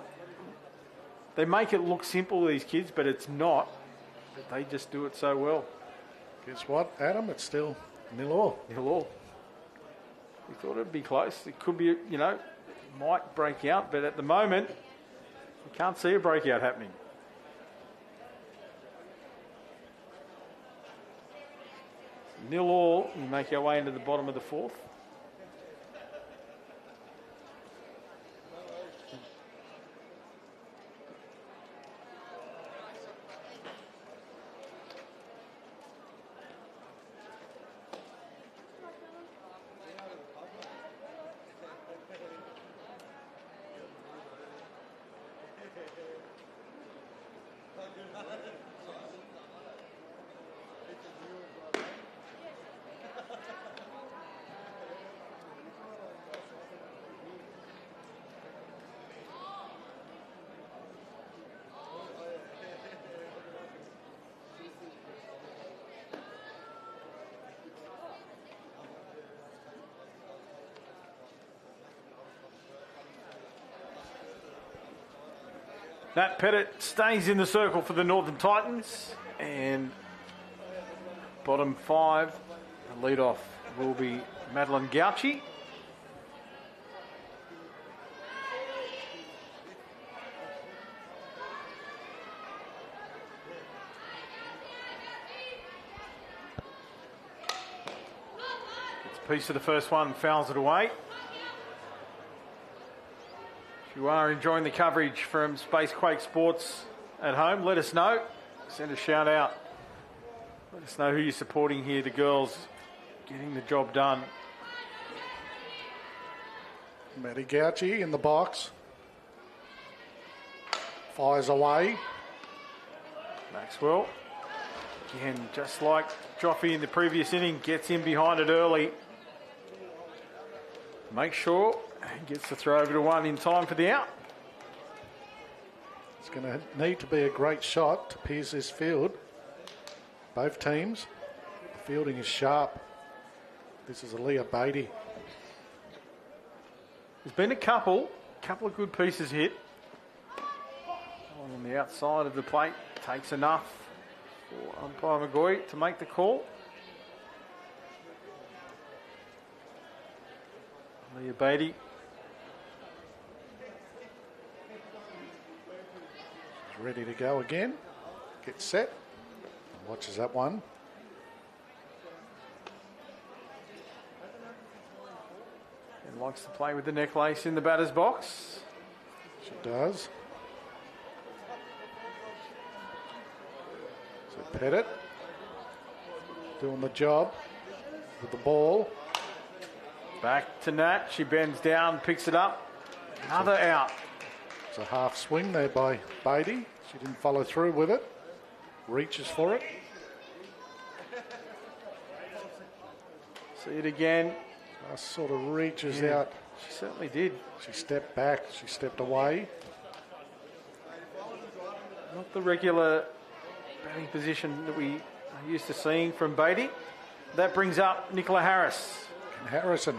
They make it look simple, these kids, but it's not. But they just do it so well. Guess what, Adam? It's still 0-0. 0-0. We thought it'd be close. It could be, might break out, but at the moment, we can't see a breakout happening. Nil all, we make our way into the bottom of the 4th. Nat Pettit stays in the circle for the Northern Titans, and bottom 5, the lead-off will be Madeline Gauchi. Gets a piece of the first one, fouls it away. If you are enjoying the coverage from Spacequake Sports at home, let us know. Send a shout out. Let us know who you're supporting here. The girls getting the job done. Maddie Gauchi in the box. Fires away. Maxwell, again, just like Joffe in the previous inning, gets in behind it early. Make sure he gets the throw over to 1 in time for the out. It's going to need to be a great shot to pierce this field. Both teams. The fielding is sharp. This is Aaliyah Beatty. There's been a couple of good pieces hit. On the outside of the plate, takes enough for umpire McGoy to make the call. Leah Beatty. She's ready to go again. Gets set. Watches that one. And likes to play with the necklace in the batter's box. She does. So Pettit doing the job with the ball. Back to Nat. She bends down, picks it up. Another out. It's a half swing there by Beatty. She didn't follow through with it. Reaches for it. See it again. Just sort of reaches out. She certainly did. She stepped back. She stepped away. Not the regular batting position that we are used to seeing from Beatty. That brings up Nicola Harris. Can Harris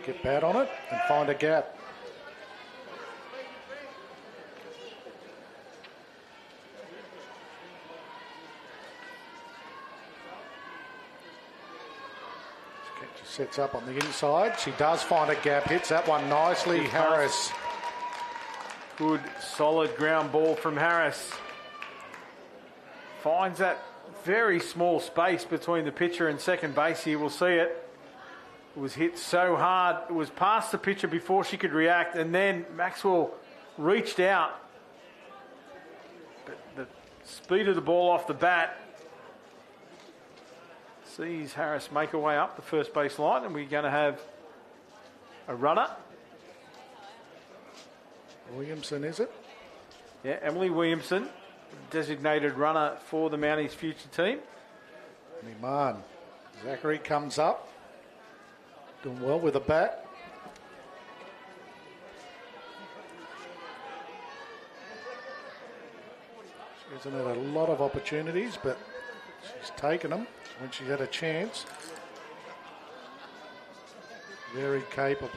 get bad on it and find a gap. She sets up on the inside. She does find a gap. Hits that one nicely. Harris. Good, solid ground ball from Harris. Finds that very small space between the pitcher and second base here. We'll see it. It was hit so hard. It was past the pitcher before she could react, and then Maxwell reached out. But the speed of the ball off the bat sees Harris make her way up the first base line, and we're going to have a runner. Williamson, is it? Yeah, Emily Williamson, designated runner for the Mounties future team. Miman. Zachary comes up. Doing well with the bat. She hasn't had a lot of opportunities, but she's taken them when she's had a chance. Very capable.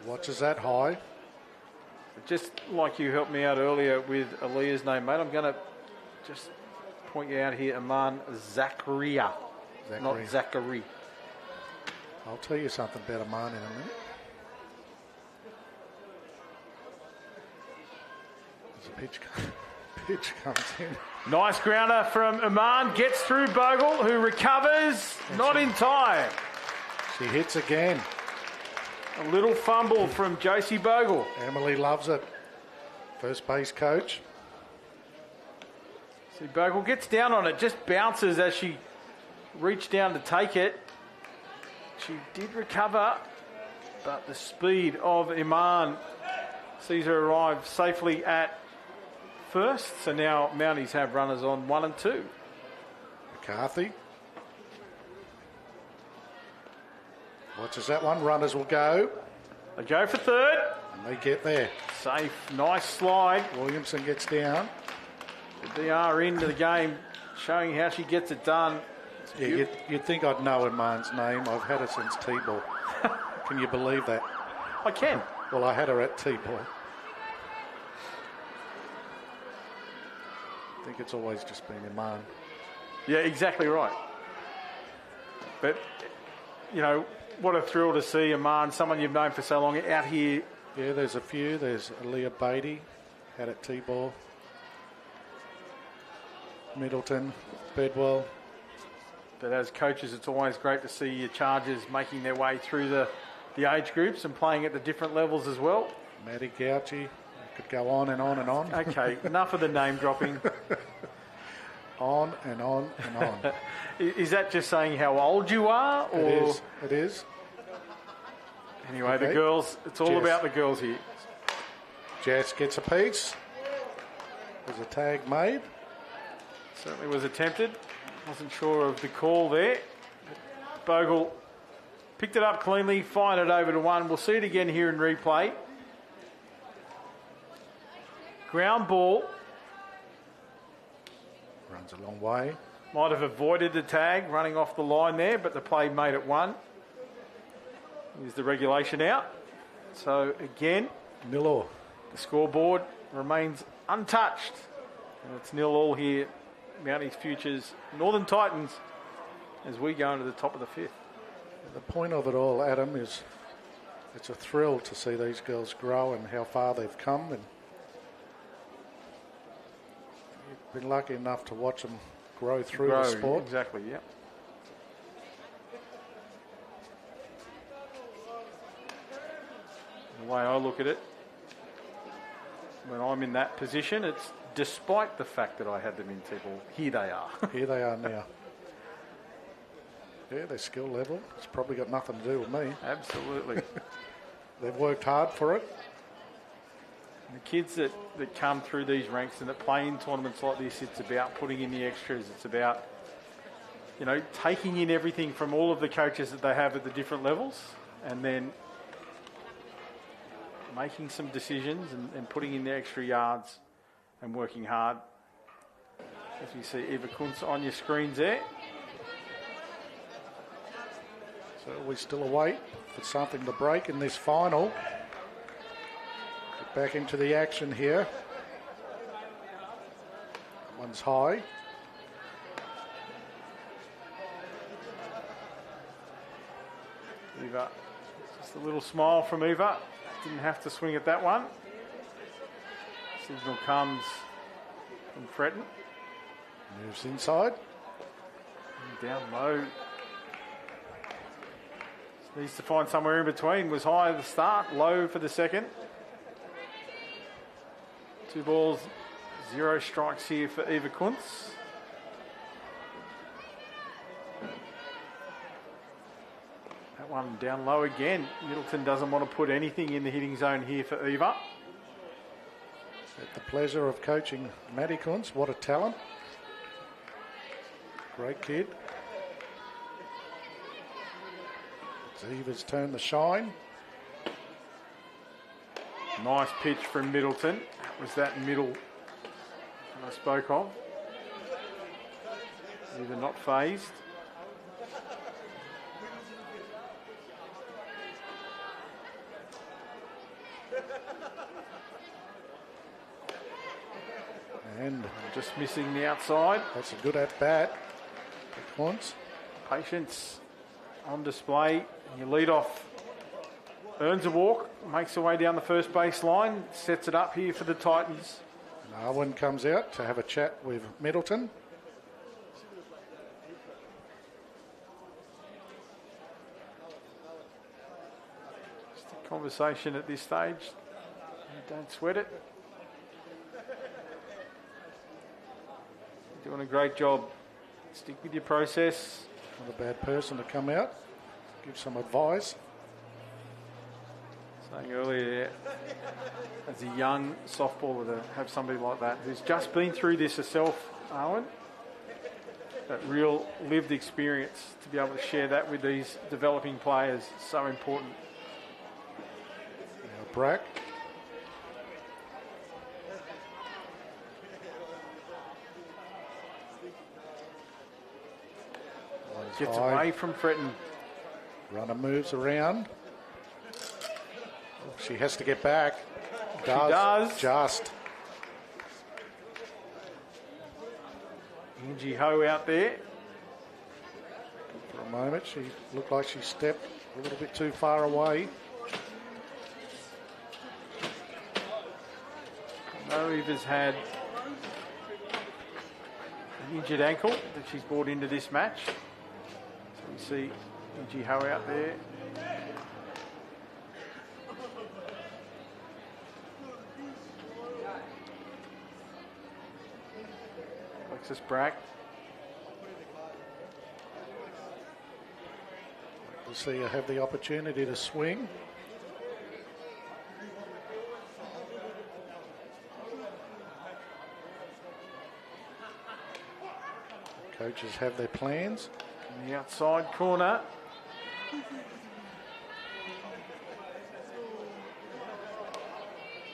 Watches that high. Just like you helped me out earlier with Aaliyah's name, mate, I'm going to just point you out here, Aman Zakaria, not Zachary. I'll tell you something about Aman in a minute. There's a pitch comes in. Nice grounder from Aman, gets through Bogle, who recovers, not in time. She hits again. A little fumble from Josie Bogle. Emily loves it. First base coach. See, Bogle gets down on it, just bounces as she reached down to take it. She did recover, but the speed of Iman sees her arrive safely at first. So now Mounties have runners on 1 and 2. McCarthy. Watches that one. Runners will go. They go for third. And they get there. Safe, nice slide. Williamson gets down. The DR into the game, showing how she gets it done. Yeah, you'd think I'd know Iman's name. I've had her since T-ball. Can you believe that? I can. Well, I had her at T-ball. I think it's always just been Iman. Yeah, exactly right. But, you know, what a thrill to see Iman, someone you've known for so long, out here. Yeah, there's a few. There's Aaliyah Beatty, had at T-ball. Middleton, Bedwell. But as coaches, it's always great to see your Chargers making their way through the age groups and playing at the different levels as well. Maddie Gauchi. Could go on and on and on. Okay, enough of the name dropping. On and on and on. Is that just saying how old you are? Or? It is. Anyway, okay. The girls, it's all about the girls here. Jess gets a piece. There's a tag made. Certainly was attempted. Wasn't sure of the call there. Bogle picked it up cleanly, fired it over to one. We'll see it again here in replay. Ground ball. Runs a long way. Might have avoided the tag running off the line there, but the play made it one. Is the regulation out? So again, Miller. the scoreboard remains untouched. And it's 0-0 here. Mounties Futures, Northern Titans, as we go into the top of the 5th. The point of it all, Adam, is it's a thrill to see these girls grow and how far they've come. And you've been lucky enough to watch them grow through the sport. Exactly, yeah. The way I look at it, when I'm in that position, it's despite the fact that I had them in Tipple, here they are. Here they are now. Yeah, their skill level, it's probably got nothing to do with me. Absolutely. They've worked hard for it. And the kids that come through these ranks and that play in tournaments like this, it's about putting in the extras. It's about, you know, taking in everything from all of the coaches that they have at the different levels and then making some decisions and putting in the extra yards and working hard. As you see Eva Kuntz on your screens there. So we still await for something to break in this final. Get back into the action here. One's high. Eva, just a little smile from Eva. Didn't have to swing at that one. Signal comes from Fretton. Moves inside. And down low. Needs to find somewhere in between. Was high at the start, low for the second. 2 balls, 0 strikes here for Eva Kuntz. That one down low again. Middleton doesn't want to put anything in the hitting zone here for Eva. Had the pleasure of coaching Maddie Kuntz. What a talent. Great kid. Eva's turned the shine. Nice pitch from Middleton. That was that middle that I spoke of. Eva not phased. And just missing the outside. That's a good at-bat for Kuntz. Patience on display. Your lead off earns a walk, makes her way down the first base line, sets it up here for the Titans. And Arwen comes out to have a chat with Middleton. Just a conversation at this stage. Don't sweat it. You're doing a great job. Stick with your process. Not a bad person to come out, give some advice. Saying earlier, as a young softballer, to have somebody like that who's just been through this herself, Arwen, that real lived experience, to be able to share that with these developing players, so important. Now Brack. Gets away from Fretton. Runner moves around. Oh, she has to get back. She does. Just. Angie Ho out there. For a moment, she looked like she stepped a little bit too far away. No, Eva's had an injured ankle that she's brought into this match. So we see Angie Ho out there. Alexis Brack. We'll see her have the opportunity to swing. Coaches have their plans. In the outside corner.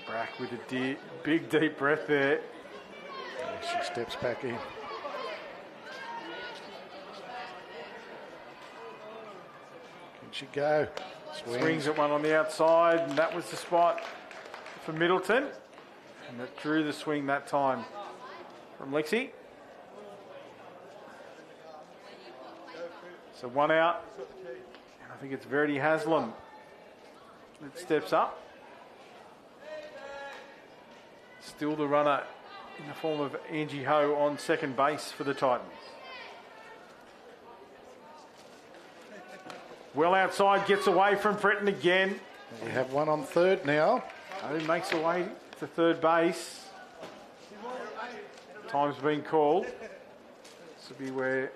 Brack with a big deep breath there. She steps back in. Can she go? Swings at one on the outside, and that was the spot for Middleton. And that drew the swing that time from Lexi. So one out. And I think it's Verity Haslam that steps up. Still the runner in the form of Angie Ho on second base for the Titans. Well outside, gets away from Fretton again. We have one on third now. Who makes the way to third base. Time's been called. This will be where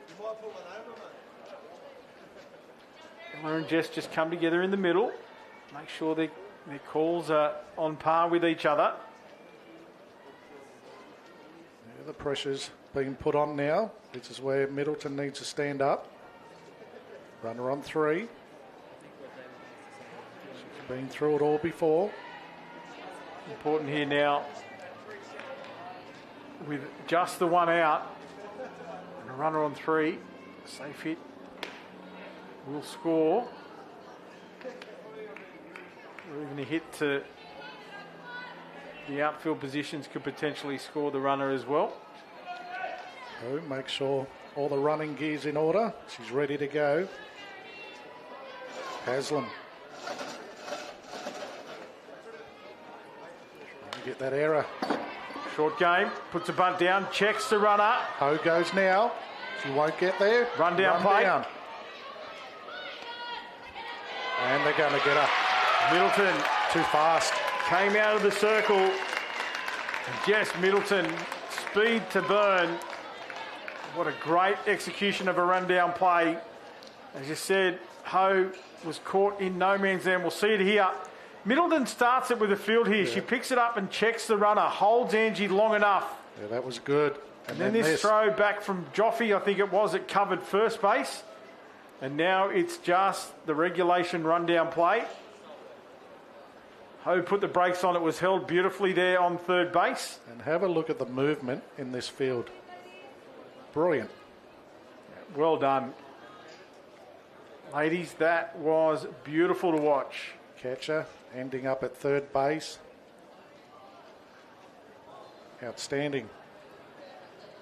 Ella and Jess just come together in the middle. Make sure their calls are on par with each other. Yeah, the pressure's being put on now. This is where Middleton needs to stand up. Runner on three. She's been through it all before. Important here now, with just the one out and a runner on three, safe hit will score. Or even a hit to the outfield positions could potentially score the runner as well. So make sure all the running gear's in order. She's ready to go. Haslam. Get that error. Short game, puts a bunt down, checks the runner. Ho goes now. She won't get there. Run down play. Down. And they're going to get her. Middleton Too fast. came out of the circle. And Jess Middleton, speed to burn. What a great execution of a run down play. As you said, Ho was caught in no man's land. We'll see it here. Middleton starts it with a field here. Yeah. She picks it up and checks the runner, holds Angie long enough. Yeah, that was good. And then this throw back from Joffe, I think it was, it covered first base. And now it's just the regulation run-down play. Ho put the brakes on. It was held beautifully there on third base. And have a look at the movement in this field. Brilliant. Well done. Ladies, that was beautiful to watch. Catcher ending up at third base. Outstanding.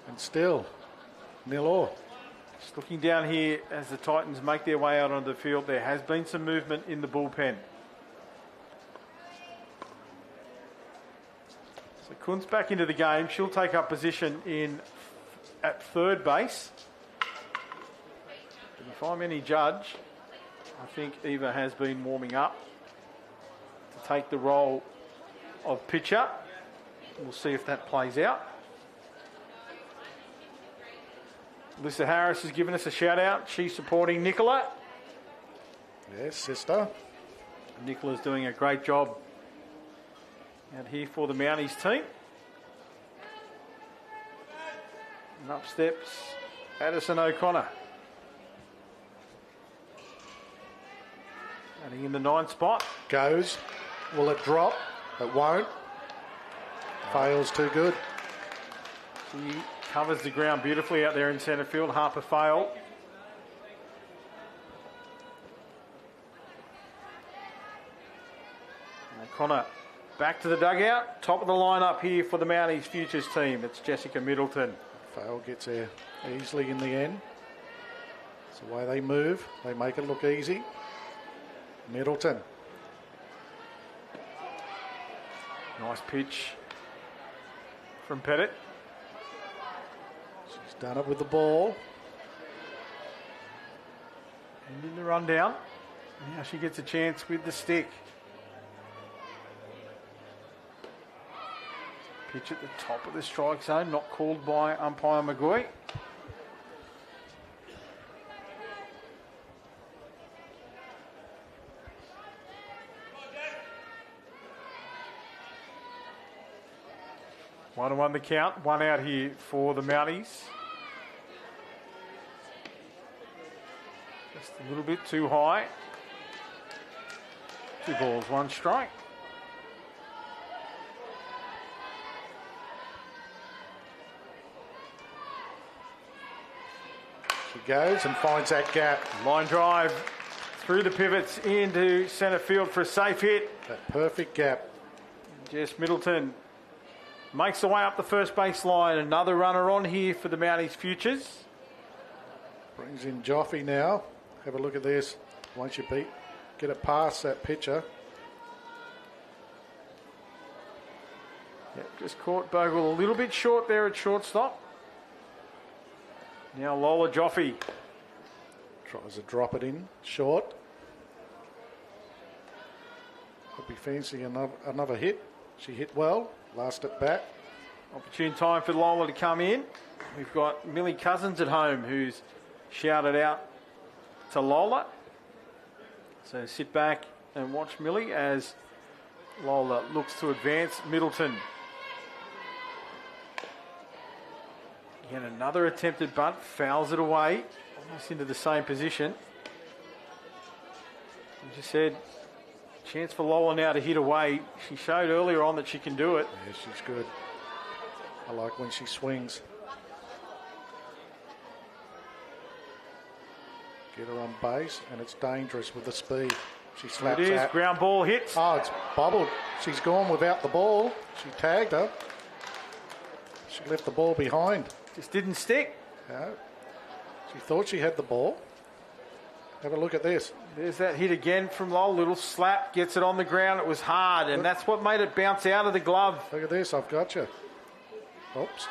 And still, 0-all. Just looking down here as the Titans make their way out onto the field, there has been some movement in the bullpen. So Kuntz back into the game. She'll take up position at third base. And if I'm any judge, I think Eva has been warming up to take the role of pitcher. We'll see if that plays out. Alyssa Harris has given us a shout out. She's supporting Nicola. Yes, sister. Nicola's doing a great job out here for the Mounties team. And up steps Addison O'Connor. Batting in the 9th spot. Goes. Will it drop? It won't. Fails too good. She covers the ground beautifully out there in centre field. Harper failed. O'Connor back to the dugout. Top of the lineup here for the Mounties Futures team. It's Jessica Middleton. Fail gets there easily in the end. It's the way they move. They make it look easy. Middleton. Nice pitch from Pettit. She's done it with the ball. And in the rundown. Now she gets a chance with the stick. Pitch at the top of the strike zone, not called by umpire McGoy. One and one the count. One out here for the Mounties. Just a little bit too high. 2 balls, 1 strike. She goes and finds that gap. Line drive through the pivots into centre field for a safe hit. That perfect gap. Jess Middleton makes the way up the first baseline. Another runner on here for the Mounties Futures. Brings in Joffe now. Have a look at this. Once you get it past that pitcher. Yep, just caught Bogle a little bit short there at shortstop. Now Lola Joffe. Tries to drop it in short. Could be fancy another hit. She hit well. Last at bat. Opportune time for Lola to come in. We've got Millie Cousins at home who's shouted out to Lola. So sit back and watch Millie as Lola looks to advance. Middleton. Again, another attempted bunt. Fouls it away. Almost into the same position. As you said, chance for Lola now to hit away. She showed earlier on that she can do it. Yeah, she's good. I like when she swings. Get her on base, and it's dangerous with the speed. She slaps It is. out. Ground ball hits. Oh, it's bobbled. She's gone without the ball. She tagged her. She left the ball behind. Just didn't stick. No. She thought she had the ball. Have a look at this. There's that hit again from Lola. Little slap, gets it on the ground. It was hard, and that's what made it bounce out of the glove. Look at this. I've got you. Oops.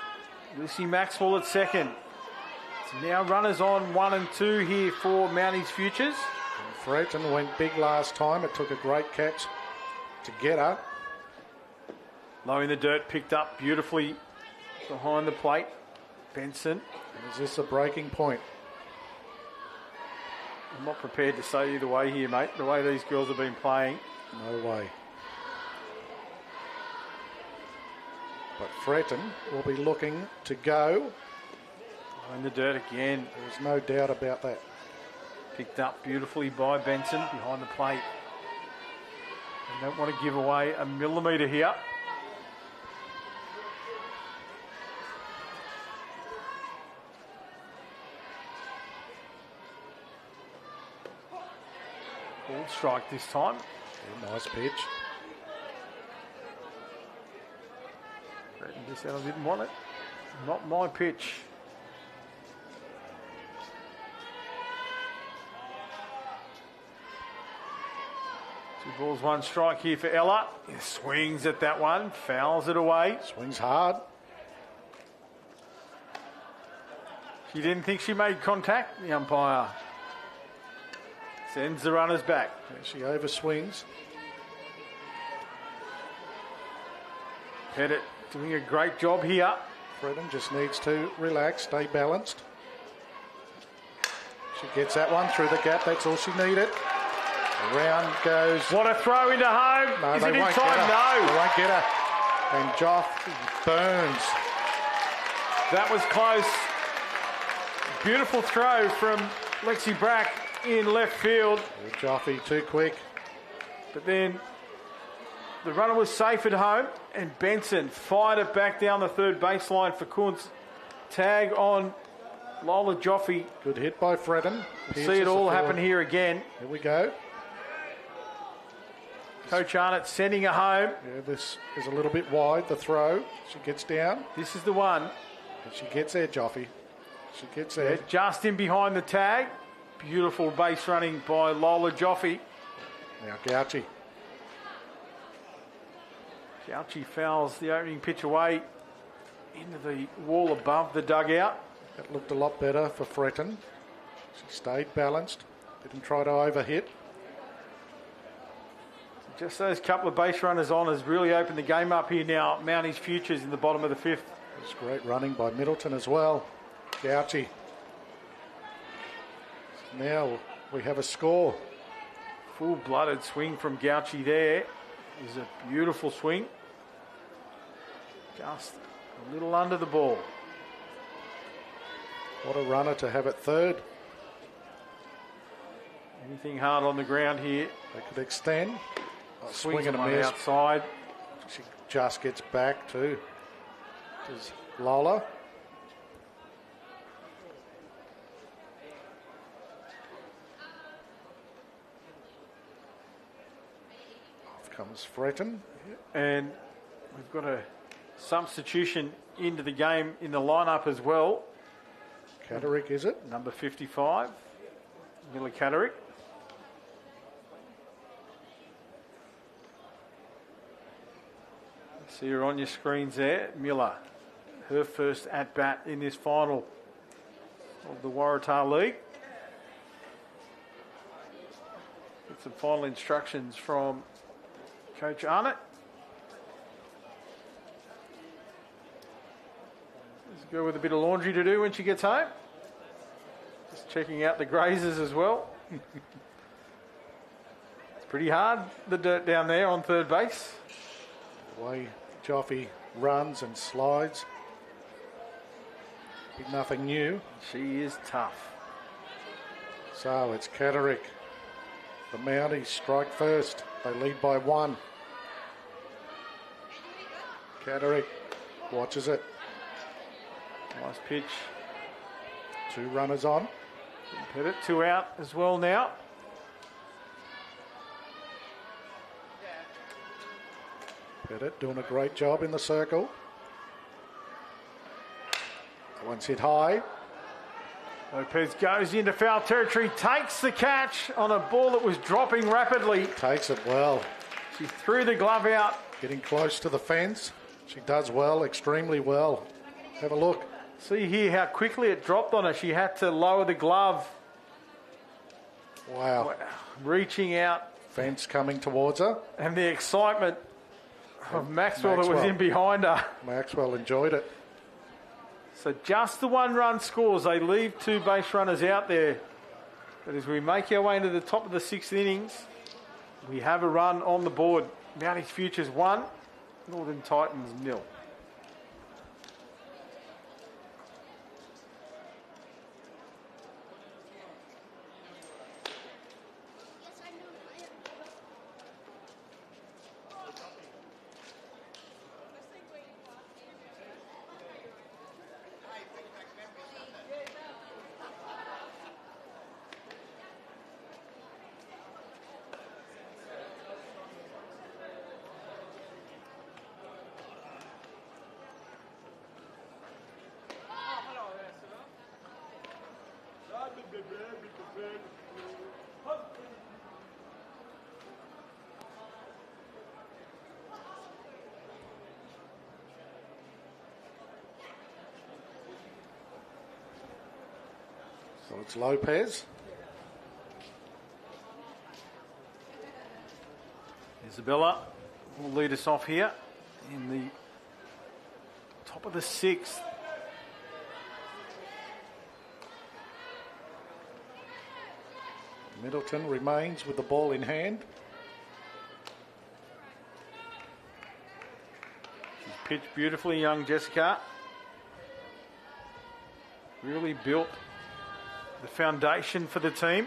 Lucy Maxwell at second. So now runners on 1 and 2 here for Mounties Futures. Fretton went big last time. It took a great catch to get her. Low in the dirt, picked up beautifully behind the plate. Benson. And is this a breaking point? I'm not prepared to say either way here, mate. The way these girls have been playing. No way. But Fretton will be looking to go. In the dirt again. There's no doubt about that. Picked up beautifully by Benson behind the plate. They don't want to give away a millimetre here. Ball strike this time. Yeah, nice pitch. Breton just said I didn't want it. Not my pitch. 2 balls, 1 strike here for Ella. He swings at that one, fouls it away. Swings hard. She didn't think she made contact. The umpire sends the runners back. Yeah, she overswings. Pettit doing a great job here. Fretton just needs to relax, stay balanced. She gets that one through the gap. That's all she needed. Around goes. What a throw into home. No, Is they it in won't time? get her. No. They won't get her. And Joff burns. That was close. Beautiful throw from Lexi Brack in left field. Joffe too quick. But then the runner was safe at home, and Benson fired it back down the third baseline for Kuntz. Tag on Lola Joffe. Good hit by Fretton. See it all happen here again. Here we go. Coach Arnott sending her home. Yeah, this is a little bit wide, the throw. She gets down. This is the one. And she gets there, Joffe. She gets there. Just in behind the tag. Beautiful base running by Lola Joffe. Now Gauchi. Gauchi fouls the opening pitch away into the wall above the dugout. That looked a lot better for Fretton. She stayed balanced. Didn't try to overhit. Just those couple of base runners on has really opened the game up here now. Mounties Futures in the bottom of the 5th. It's great running by Middleton as well. Gauchi. Now we have a score. Full-blooded swing from Gauchi there. Is a beautiful swing. Just a little under the ball. What a runner to have at third. Anything hard on the ground here. They could extend. Swing and a miss. outside. She just gets back to Lola. Comes Fretton. And we've got a substitution into the game in the lineup as well. Catterick, is it? Number 55, Miller Catterick. See her on your screens there. Miller, her first at-bat in this final of the Waratah League. Get some final instructions from Coach Arnott. There's a girl with a bit of laundry to do when she gets home. Just checking out the grazers as well. It's pretty hard, the dirt down there on third base. The way Joffy runs and slides. Big nothing new. She is tough. So it's Catterick. The Mounties strike first. They lead by 1. Catterick watches it. Nice pitch. 2 runners on. Pettit, 2 out as well now. Pettit doing a great job in the circle. That one's hit high. Lopez goes into foul territory, takes the catch on a ball that was dropping rapidly. Takes it well. She threw the glove out. Getting close to the fence. She does well, extremely well. Have a look. See here how quickly it dropped on her. She had to lower the glove. Wow. Reaching out. Fence coming towards her. And the excitement of Maxwell that was in behind her. Maxwell enjoyed it. So just the 1-run scores. They leave 2 base runners out there. But as we make our way into the top of the 6th innings, we have a run on the board. Mounties Futures 1, Northern Titans 0. So it's Lopez. Isabella will lead us off here in the top of the 6th. Middleton remains with the ball in hand. She's pitched beautifully, young Jessica. Really built the foundation for the team.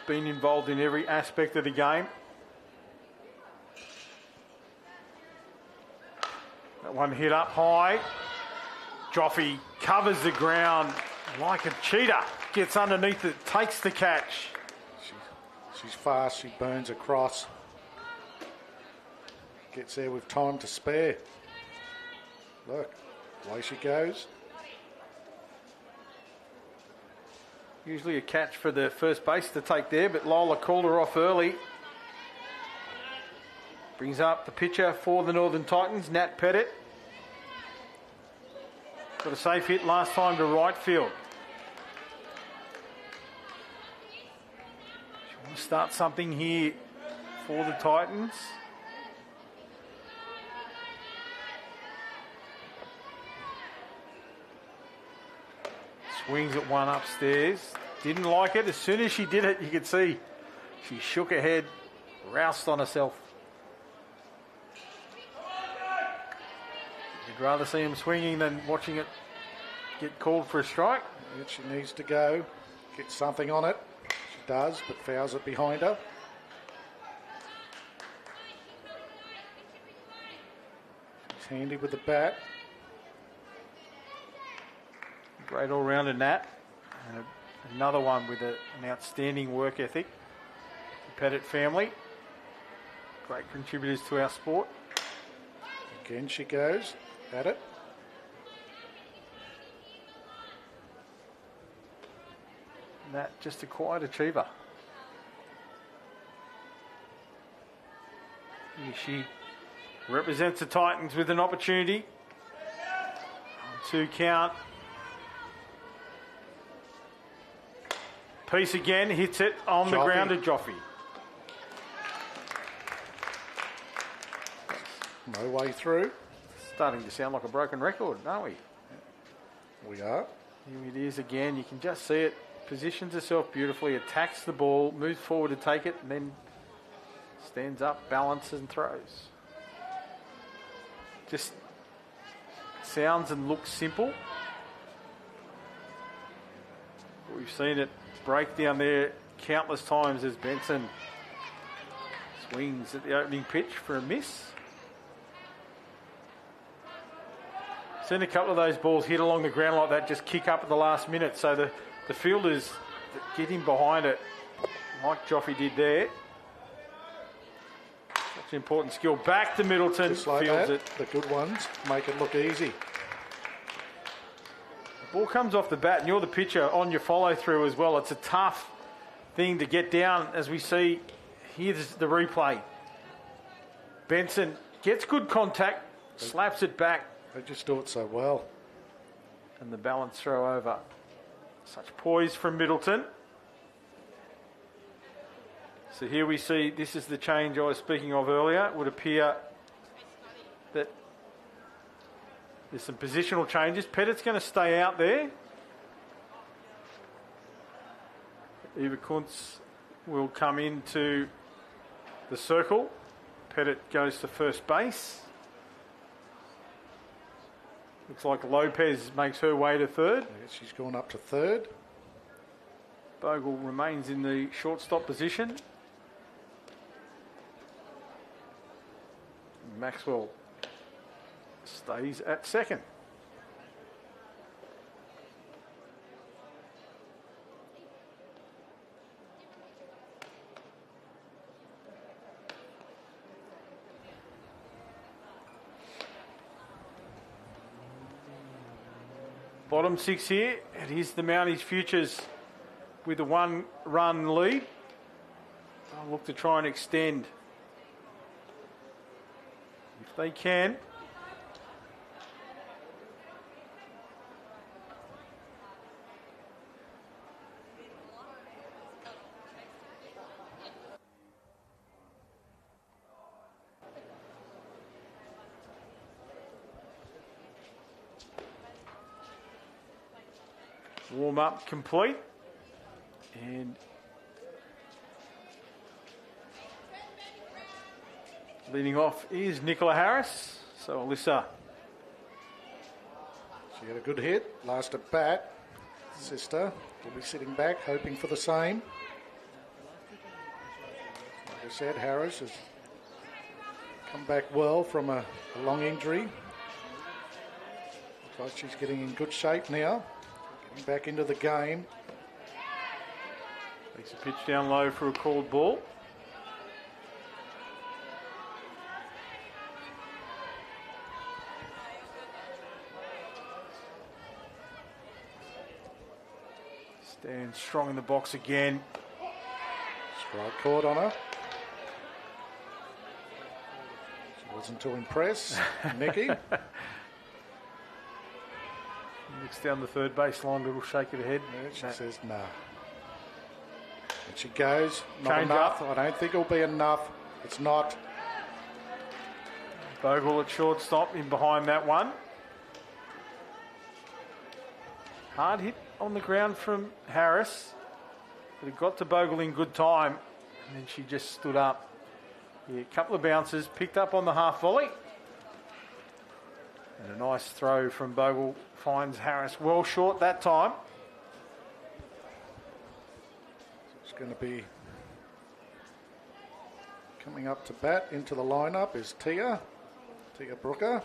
Been involved in every aspect of the game. That one hit up high. Joffy covers the ground like a cheetah. Gets underneath it, takes the catch. She's fast, she burns across. Gets there with time to spare. Look, away she goes. Usually a catch for the first base to take there, but Lola called her off early. Brings up the pitcher for the Northern Titans, Nat Pettit. Got a safe hit last time to right field. She wants to start something here for the Titans. Swings at one upstairs. Didn't like it. As soon as she did it, you could see she shook her head, roused on herself. You'd rather see him swinging than watching it get called for a strike. Yeah, she needs to go, get something on it. She does, but fouls it behind her. She's handy with the bat. Great all-rounder Nat. And another one with an outstanding work ethic. The Pettit family. Great contributors to our sport. Again she goes at it. That just a quiet achiever. Here she represents the Titans with an opportunity. 2 count. Piece again, hits it on the ground to Joffy. No way through. Starting to sound like a broken record, aren't we? We are. Here it is again. You can just see it. Positions herself beautifully, attacks the ball, moves forward to take it, and then stands up, balances and throws. Just sounds and looks simple. We've seen it break down there countless times as Benson swings at the opening pitch for a miss. Seen a couple of those balls hit along the ground like that, just kick up at the last minute. So the fielders get in behind it, like Joffy did there. Such an important skill. Back to Middleton, just like fields that. it. The good ones make it look easy. Ball comes off the bat and you're the pitcher on your follow through as well. It's a tough thing to get down, as we see. Here's the replay. Benson gets good contact, slaps it back. They just do it so well. And the balance throw over. Such poise from Middleton. So here we see, this is the change I was speaking of earlier. It would appear that there's some positional changes. Pettit's going to stay out there. Eva Kuntz will come into the circle. Pettit goes to first base. Looks like Lopez makes her way to third. Yeah, she's gone up to third. Bogle remains in the shortstop position. Maxwell stays at second. Bottom 6 here. It is the Mounties Futures with a 1-run lead. I'll look to try and extend if they can. Warm up complete. And leading off is Nicola Harris. So Alyssa. She had a good hit. Last at bat. Sister will be sitting back, hoping for the same. Like I said, Harris has come back well from a long injury. Looks like she's getting in good shape now. Getting back into the game. Takes a pitch down low for a called ball. Stands strong in the box again. Strike caught on her. She wasn't too impressed. Nikki. Looks down the third baseline, little shake of the head. Yeah, she says nah. And she goes, not Change enough. up. I don't think it'll be enough. It's not. Bogle at shortstop in behind that one. Hard hit on the ground from Harris, but it got to Bogle in good time, and then she just stood up. Yeah, a couple of bounces, picked up on the half volley. And a nice throw from Bogle finds Harris well short that time. It's going to be coming up to bat into the lineup is Tia Brooker.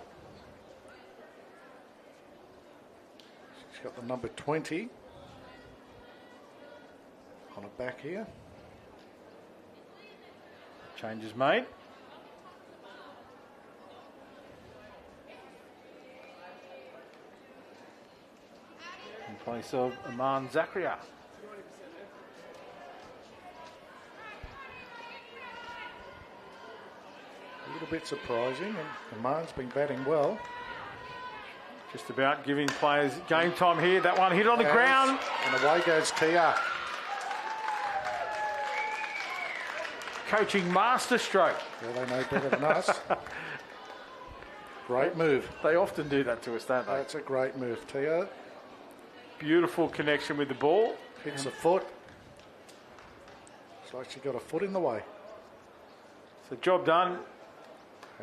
She's got the number 20 on her back here. Changes made. place of Aman Zakaria. A little bit surprising, and Aman's been batting well. Just about giving players game time here. That one hit on the ground. And away goes Tia. Coaching masterstroke. Yeah, they know better than us. Great move. They often do that to us, don't they? That's a great move, Tia. Beautiful connection with the ball. Hits a foot. Looks like she got a foot in the way. So job done.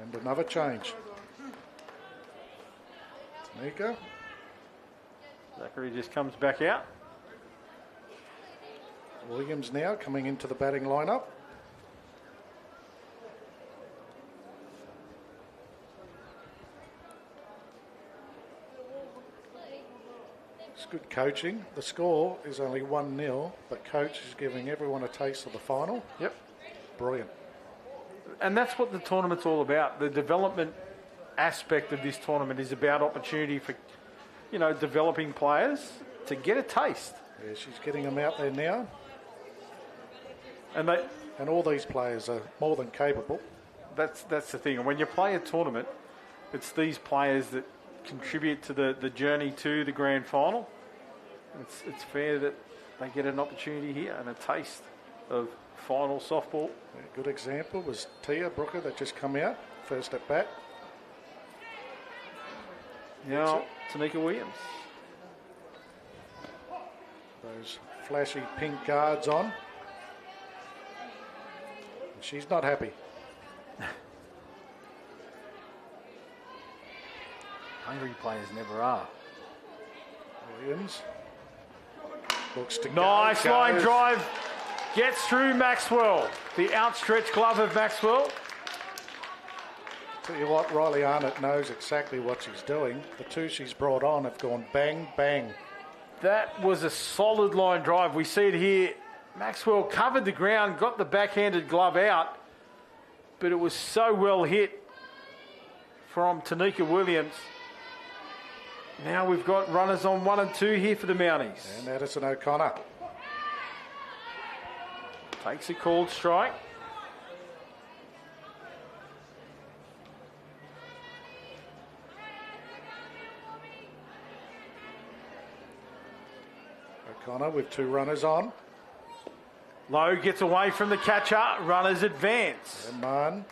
And another change. Tanika. Zachary just comes back out. Williams now coming into the batting lineup. It's good coaching. The score is only 1-0, but coach is giving everyone a taste of the final. Yep. Brilliant. And that's what the tournament's all about. The development aspect of this tournament is about opportunity for, developing players to get a taste. Yeah, she's getting them out there now. And all these players are more than capable. That's the thing. And when you play a tournament, it's these players that contribute to the journey to the grand final. It's fair that they get an opportunity here and a taste of final softball. A good example was Tia Brooker that just come out, first at bat. Now, Tanika Williams. Those flashy pink guards on. And she's not happy. Hungry players never are. Williams looks to nice line drive. Gets through Maxwell. The outstretched glove of Maxwell. Tell you what, Riley Arnott knows exactly what she's doing. The two she's brought on have gone bang, bang. That was a solid line drive. We see it here. Maxwell covered the ground, got the backhanded glove out, but it was so well hit from Tanika Williams. Now we've got runners on 1 and 2 here for the Mounties. And Addison O'Connor takes a called strike. O'Connor with 2 runners on. Lowe gets away from the catcher. Runners advance. And Mann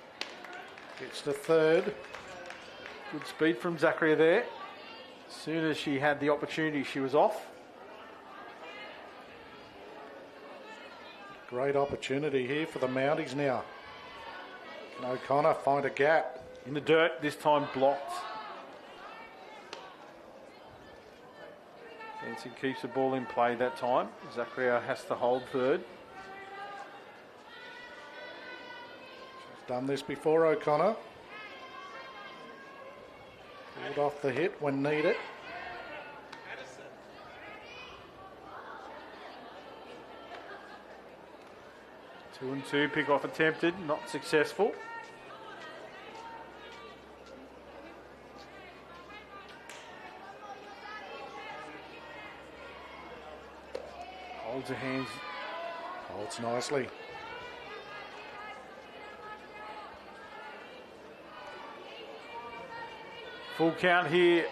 gets to third. Good speed from Zakaria there. As soon as she had the opportunity, she was off. Great opportunity here for the Mounties now. Can O'Connor find a gap? In the dirt, this time blocked. Benson keeps the ball in play that time. Zakaria has to hold third. She's done this before, O'Connor. Pulled off the hit when needed. 2 and 2, pick off attempted, not successful. Holds her hands. Holds nicely. Full count here.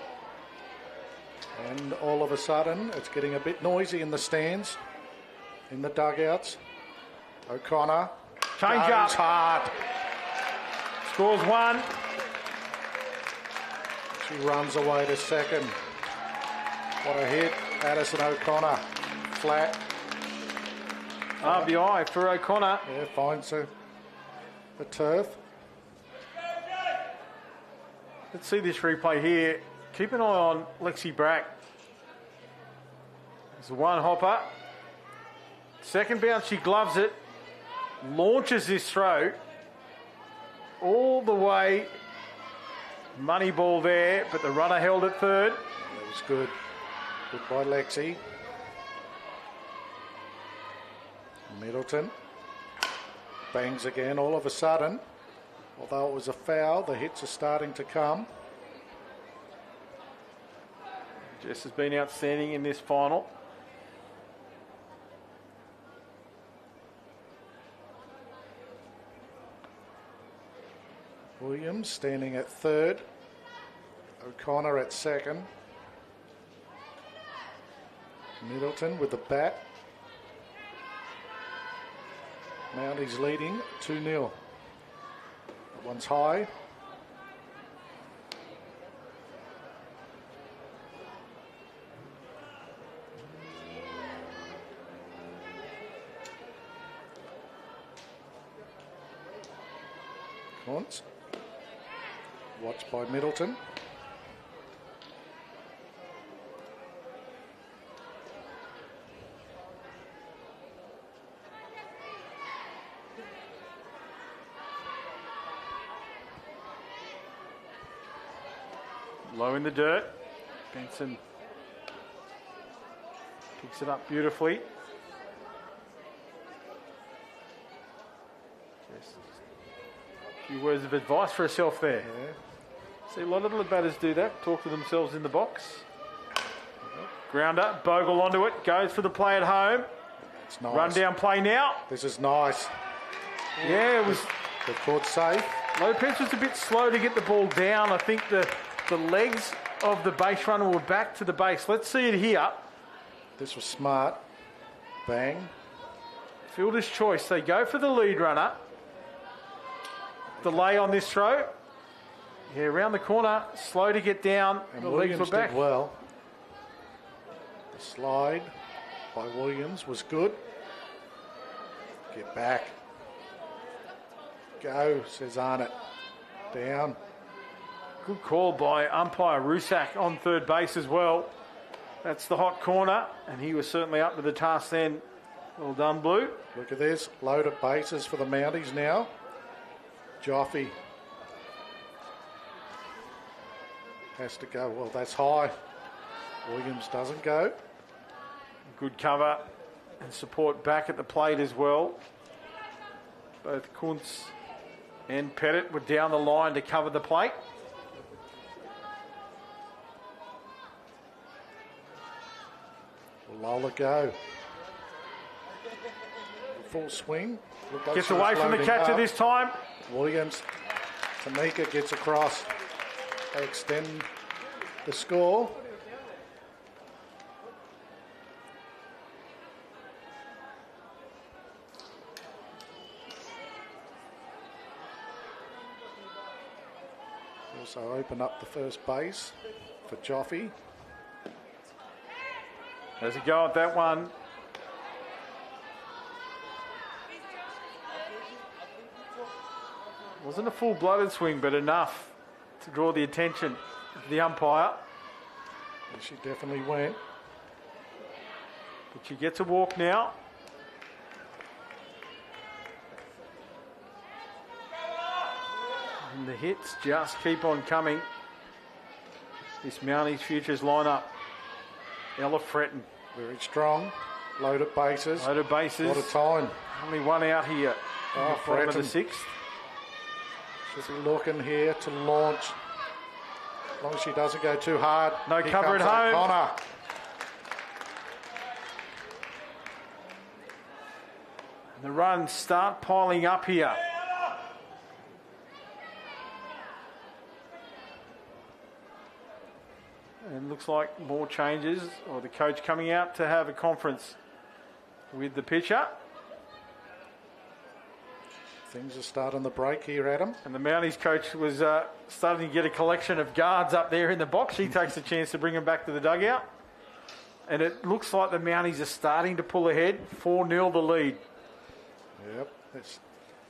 And all of a sudden, it's getting a bit noisy in the stands, in the dugouts. O'Connor change goes up. hard. Scores 1. She runs away to second. What a hit. Addison O'Connor. Flat. RBI for O'Connor. Yeah, finds the turf. Let's see this replay here. Keep an eye on Lexi Brack. There's one hopper. Second bounce, she gloves it. Launches this throw all the way. Money ball there, but the runner held it third. That was good. Good by Lexi. Middleton bangs again all of a sudden. Although it was a foul, the hits are starting to come. Jess has been outstanding in this final. Williams standing at third. O'Connor at second. Middleton with the bat. Mounties leading 2-0. That one's high. Once. Watched by Middleton. Low in the dirt. Benson picks it up beautifully. Just a few words of advice for herself there. Yeah. See, a lot of the batters do that. Talk to themselves in the box. Grounder, Bogle onto it. Goes for the play at home. It's nice. Run down play now. This is nice. Yeah, it was. They've caught safe. Lopez was a bit slow to get the ball down. I think the legs of the base runner were back to the base. Let's see it here. This was smart. Bang. Fielder's choice. They go for the lead runner. Delay on this throw. Yeah, around the corner. Slow to get down. And the Williams legs were back. did well. The slide by Williams was good. Get back. Go, says Arnott. Down. Good call by umpire Rusak on third base as well. That's the hot corner, and he was certainly up to the task then. Well done, Blue. Look at this. Load of bases for the Mounties now. Joffe has to go. Well, that's high. Williams doesn't go. Good cover and support back at the plate as well. Both Kuntz and Pettit were down the line to cover the plate. Lola go. Full swing. Like Gets away from the catcher up. this time. Williams. Tamika gets across. They extend the score. Also open up the first base for Joffe. There's a go at that one. Wasn't a full-blooded swing, but enough to draw the attention of the umpire. And she definitely went. But she gets a walk now. And the hits just keep on coming. This Mounties Futures lineup. Ella Fretton. Very strong. Loaded bases. Loaded bases. What a time. Only one out here. Oh, Bottom of the Fretton. sixth. She's looking here to launch. As long as she doesn't go too hard. No Here cover at comes home. O'Connor. The runs start piling up here. And looks like more changes, or the coach coming out to have a conference with the pitcher. Things are starting to break here, Adam. And the Mounties coach was starting to get a collection of guards up there in the box. He takes a chance to bring them back to the dugout. And it looks like the Mounties are starting to pull ahead. 4-0 the lead. Yep,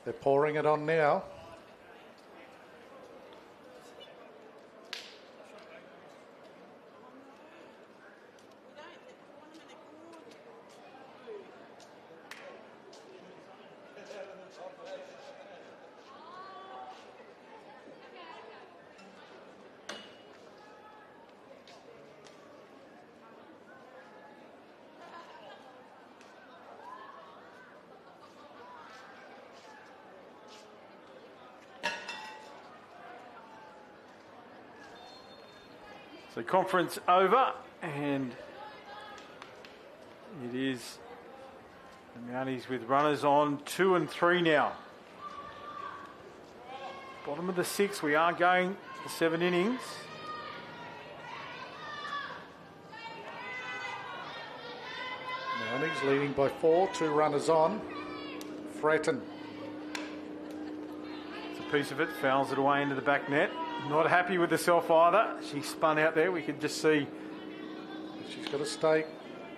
they're pouring it on now. So conference over. And it is the Mounties with runners on 2 and 3 now. Bottom of the 6th, we are going to 7 innings. Mounties leading by 4, 2 runners on. Fretton. It's a piece of it, fouls it away into the back net. Not happy with herself either. She spun out there, we could just see. She's got to stay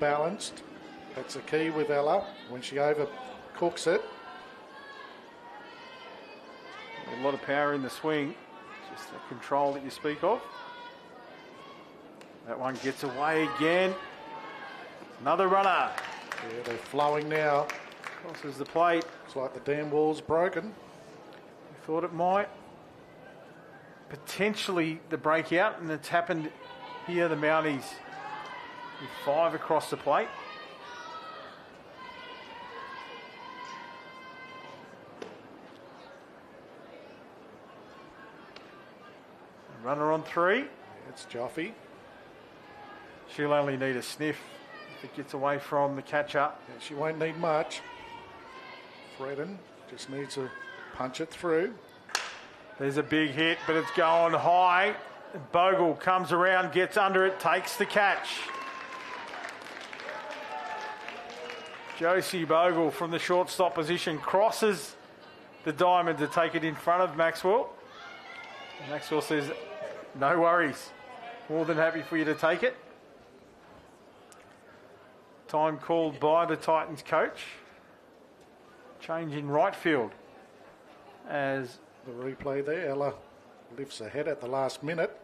balanced. That's the key with Ella when she overcooks it. A lot of power in the swing, just the control that you speak of. That one gets away again. Another runner. Yeah, they're flowing now. Crosses the plate. Looks like the dam wall's broken. We thought it might. Potentially the breakout, and it's happened here. The Mounties with 5 across the plate. Runner on 3. It's Joffe. She'll only need a sniff if it gets away from the catcher. Yeah, she won't need much. Fretton just needs to punch it through. There's a big hit, but it's going high. Bogle comes around, gets under it, takes the catch. Josie Bogle from the shortstop position crosses the diamond to take it in front of Maxwell. Maxwell says, no worries. More than happy for you to take it. Time called by the Titans coach. Change in right field. As the replay there, Ella lifts ahead at the last minute.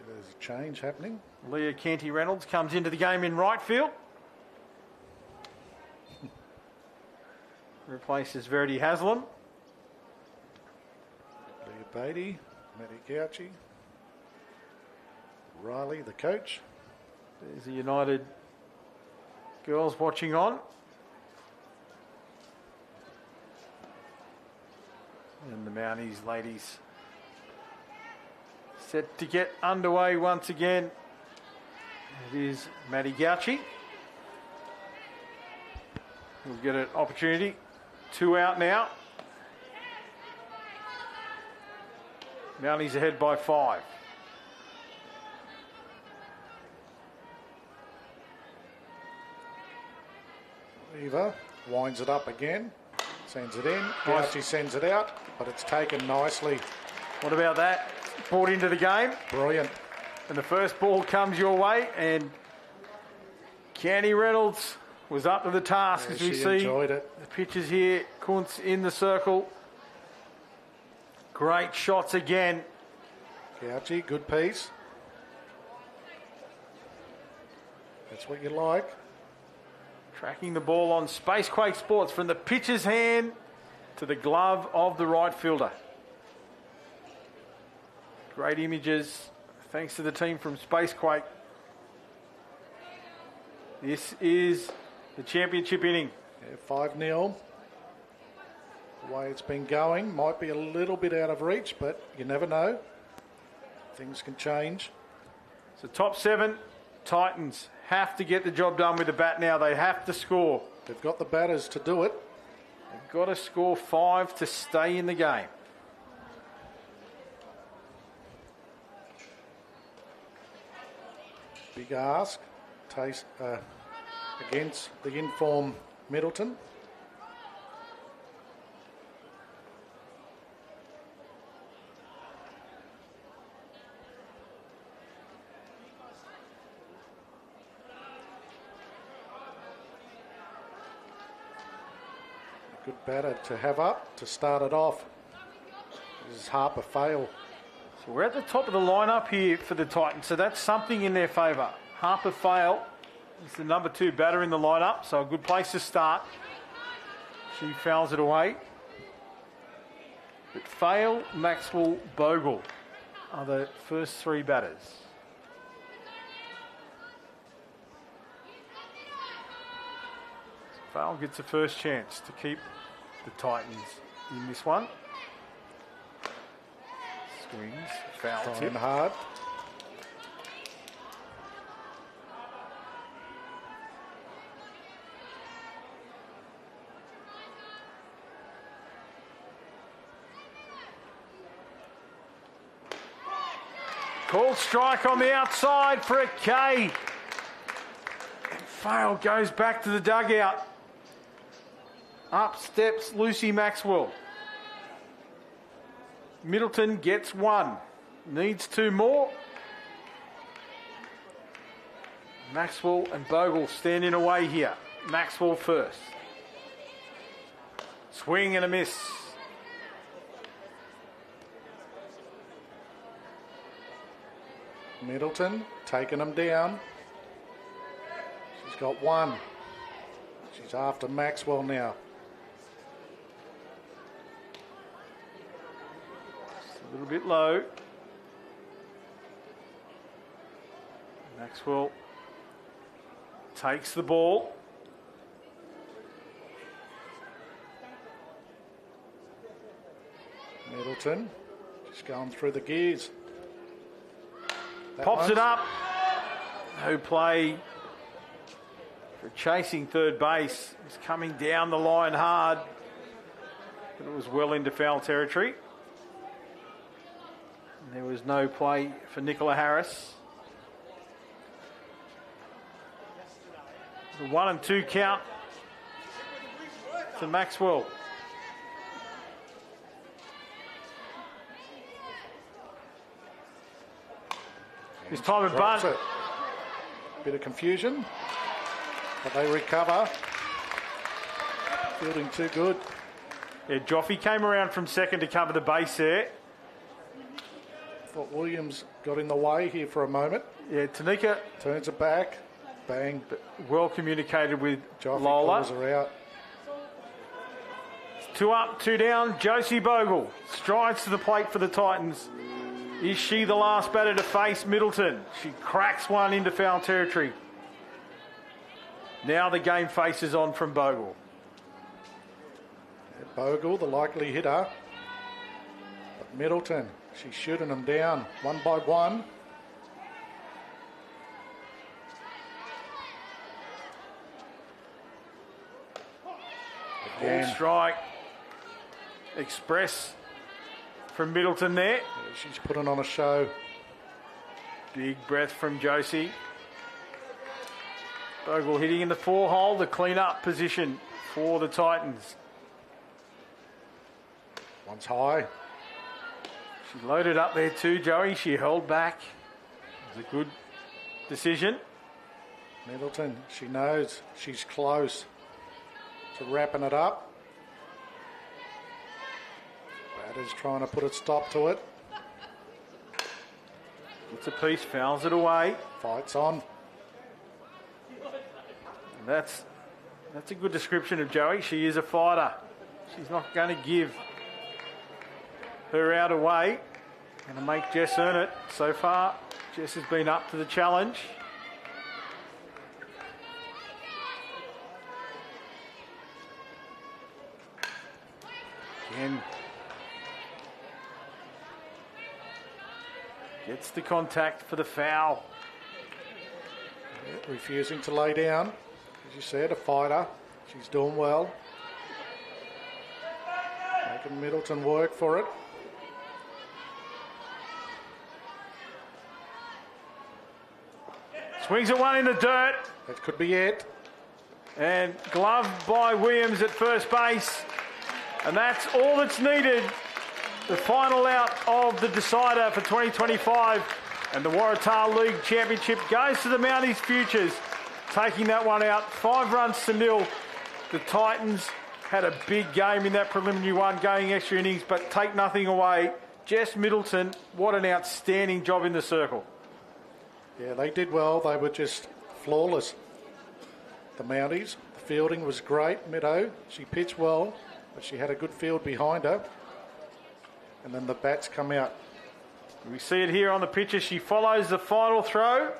There's a change happening. Leah Canty-Reynolds comes into the game in right field. Replaces Verity Haslam. Leah Beatty, Maddie Gauci, Riley, the coach. There's the United girls watching on. And the Mounties ladies set to get underway once again. It is Maddie Gauci. We'll get an opportunity. 2 out now. Mounties ahead by 5. Eva winds it up again. Sends it in. Gauci sends it out, but it's taken nicely. What about that? Brought into the game. Brilliant. And the first ball comes your way, and Candy Reynolds was up to the task, as we see. Enjoyed it. The pitches here. Kuntz in the circle. Great shots again. Gauci, good piece. That's what you like. Tracking the ball on Spacequake Sports from the pitcher's hand to the glove of the right fielder. Great images, thanks to the team from Spacequake. This is the championship inning. Yeah, 5-0. The way it's been going might be a little bit out of reach, but you never know. Things can change. So top 7, Titans have to get the job done with the bat now. They have to score. They've got the batters to do it. They've got to score 5 to stay in the game. Big ask. Against the informed Middleton. Good batter to have up to start it off. This is Harper Fail. So we're at the top of the lineup here for the Titans, so that's something in their favour. Harper Fail is the number 2 batter in the lineup, so a good place to start. She fouls it away. But Fail, Maxwell, Bogle are the first 3 batters. Fail gets the first chance to keep the Titans in this one. Swings, foul Trying tip. hard. Called strike on the outside for a K. And Fail goes back to the dugout. Up steps Lucy Maxwell. Middleton gets one. Needs two more. Maxwell and Bogle standing away here. Maxwell first. Swing and a miss. Middleton taking them down. She's got one. She's after Maxwell now. Just a little bit low. Maxwell takes the ball. Middleton just going through the gears. That Pops one. it up. No play for chasing third base. It's coming down the line hard. But it was well into foul territory. And there was no play for Nicola Harris. The 1 and 2 count to Maxwell. This time a Drops bunt. it. Bit of confusion, but they recover. Fielding too good. Yeah, Joffe came around from second to cover the base there. Thought Williams got in the way here for a moment. Yeah, Tanika Turns it back. Bang. well communicated with Joffe Lola. calls her out. 2 up, 2 down. Josie Bogle strides to the plate for the Titans. Is she the last batter to face Middleton? She cracks one into foul territory. Now the game faces on from Bogle. Bogle, the likely hitter. But Middleton, she's shooting them down one by one. Ball strike. Express from Middleton there. She's putting on a show. Big breath from Josie. Bogle hitting in the 4-hole, the clean-up position for the Titans. One's high. She loaded up there too, Joey. She held back. It was a good decision. Middleton, she knows she's close to wrapping it up. Batter's trying to put a stop to it. It's a piece, fouls it away. Fights on. And that's a good description of Joey. She is a fighter. She's not going to give her out away. Going to make Jess earn it. So far, Jess has been up to the challenge. Again. Gets the contact for the foul. Yeah, refusing to lay down. As you said, a fighter. She's doing well. Making Middleton work for it. Swings at one in the dirt. That could be it. And gloved by Williams at first base. And that's all that's needed. The final out of the decider for 2025. And the Waratah League Championship goes to the Mounties Futures. Taking that one out, 5-0. The Titans had a big game in that preliminary one, going extra innings, but take nothing away. Jess Middleton, what an outstanding job in the circle. Yeah, they did well. They were just flawless. The Mounties. The fielding was great. Meadow, she pitched well, but she had a good field behind her. And then the bats come out. We see it here on the picture. She follows the final throw,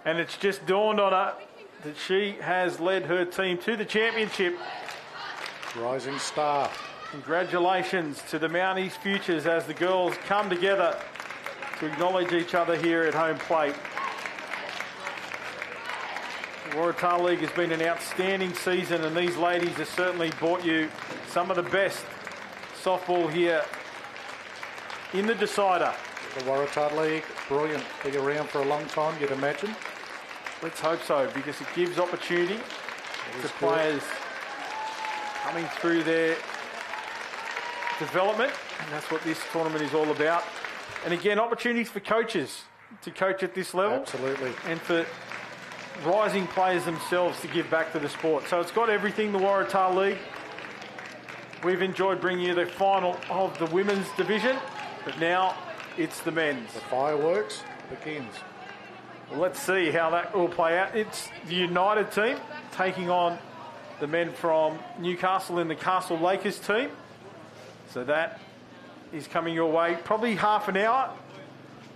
and it's just dawned on her that she has led her team to the championship. Rising star. Congratulations to the Mounties futures as the girls come together to acknowledge each other here at home plate. The Waratah League has been an outstanding season, and these ladies have certainly brought you some of the best softball here in the decider. The Waratah League, brilliant. Be around for a long time, you'd imagine. Let's hope so, because it gives opportunity to players coming through their development, and that's what this tournament is all about. And again, opportunities for coaches to coach at this level. Absolutely. And for rising players themselves to give back to the sport. So it's got everything, the Waratah League. We've enjoyed bringing you the final of the women's division, but now it's the men's. The fireworks begins. Well, let's see how that will play out. It's the United team taking on the men from Newcastle in the Castle Lakers team. So that is coming your way. Probably half an hour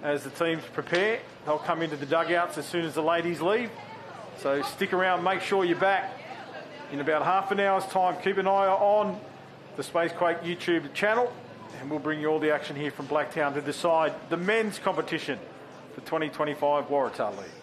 as the teams prepare. They'll come into the dugouts as soon as the ladies leave. So stick around, make sure you're back in about half an hour's time. Keep an eye on the Spacequake YouTube channel, and we'll bring you all the action here from Blacktown to decide the men's competition for 2025 Waratah League.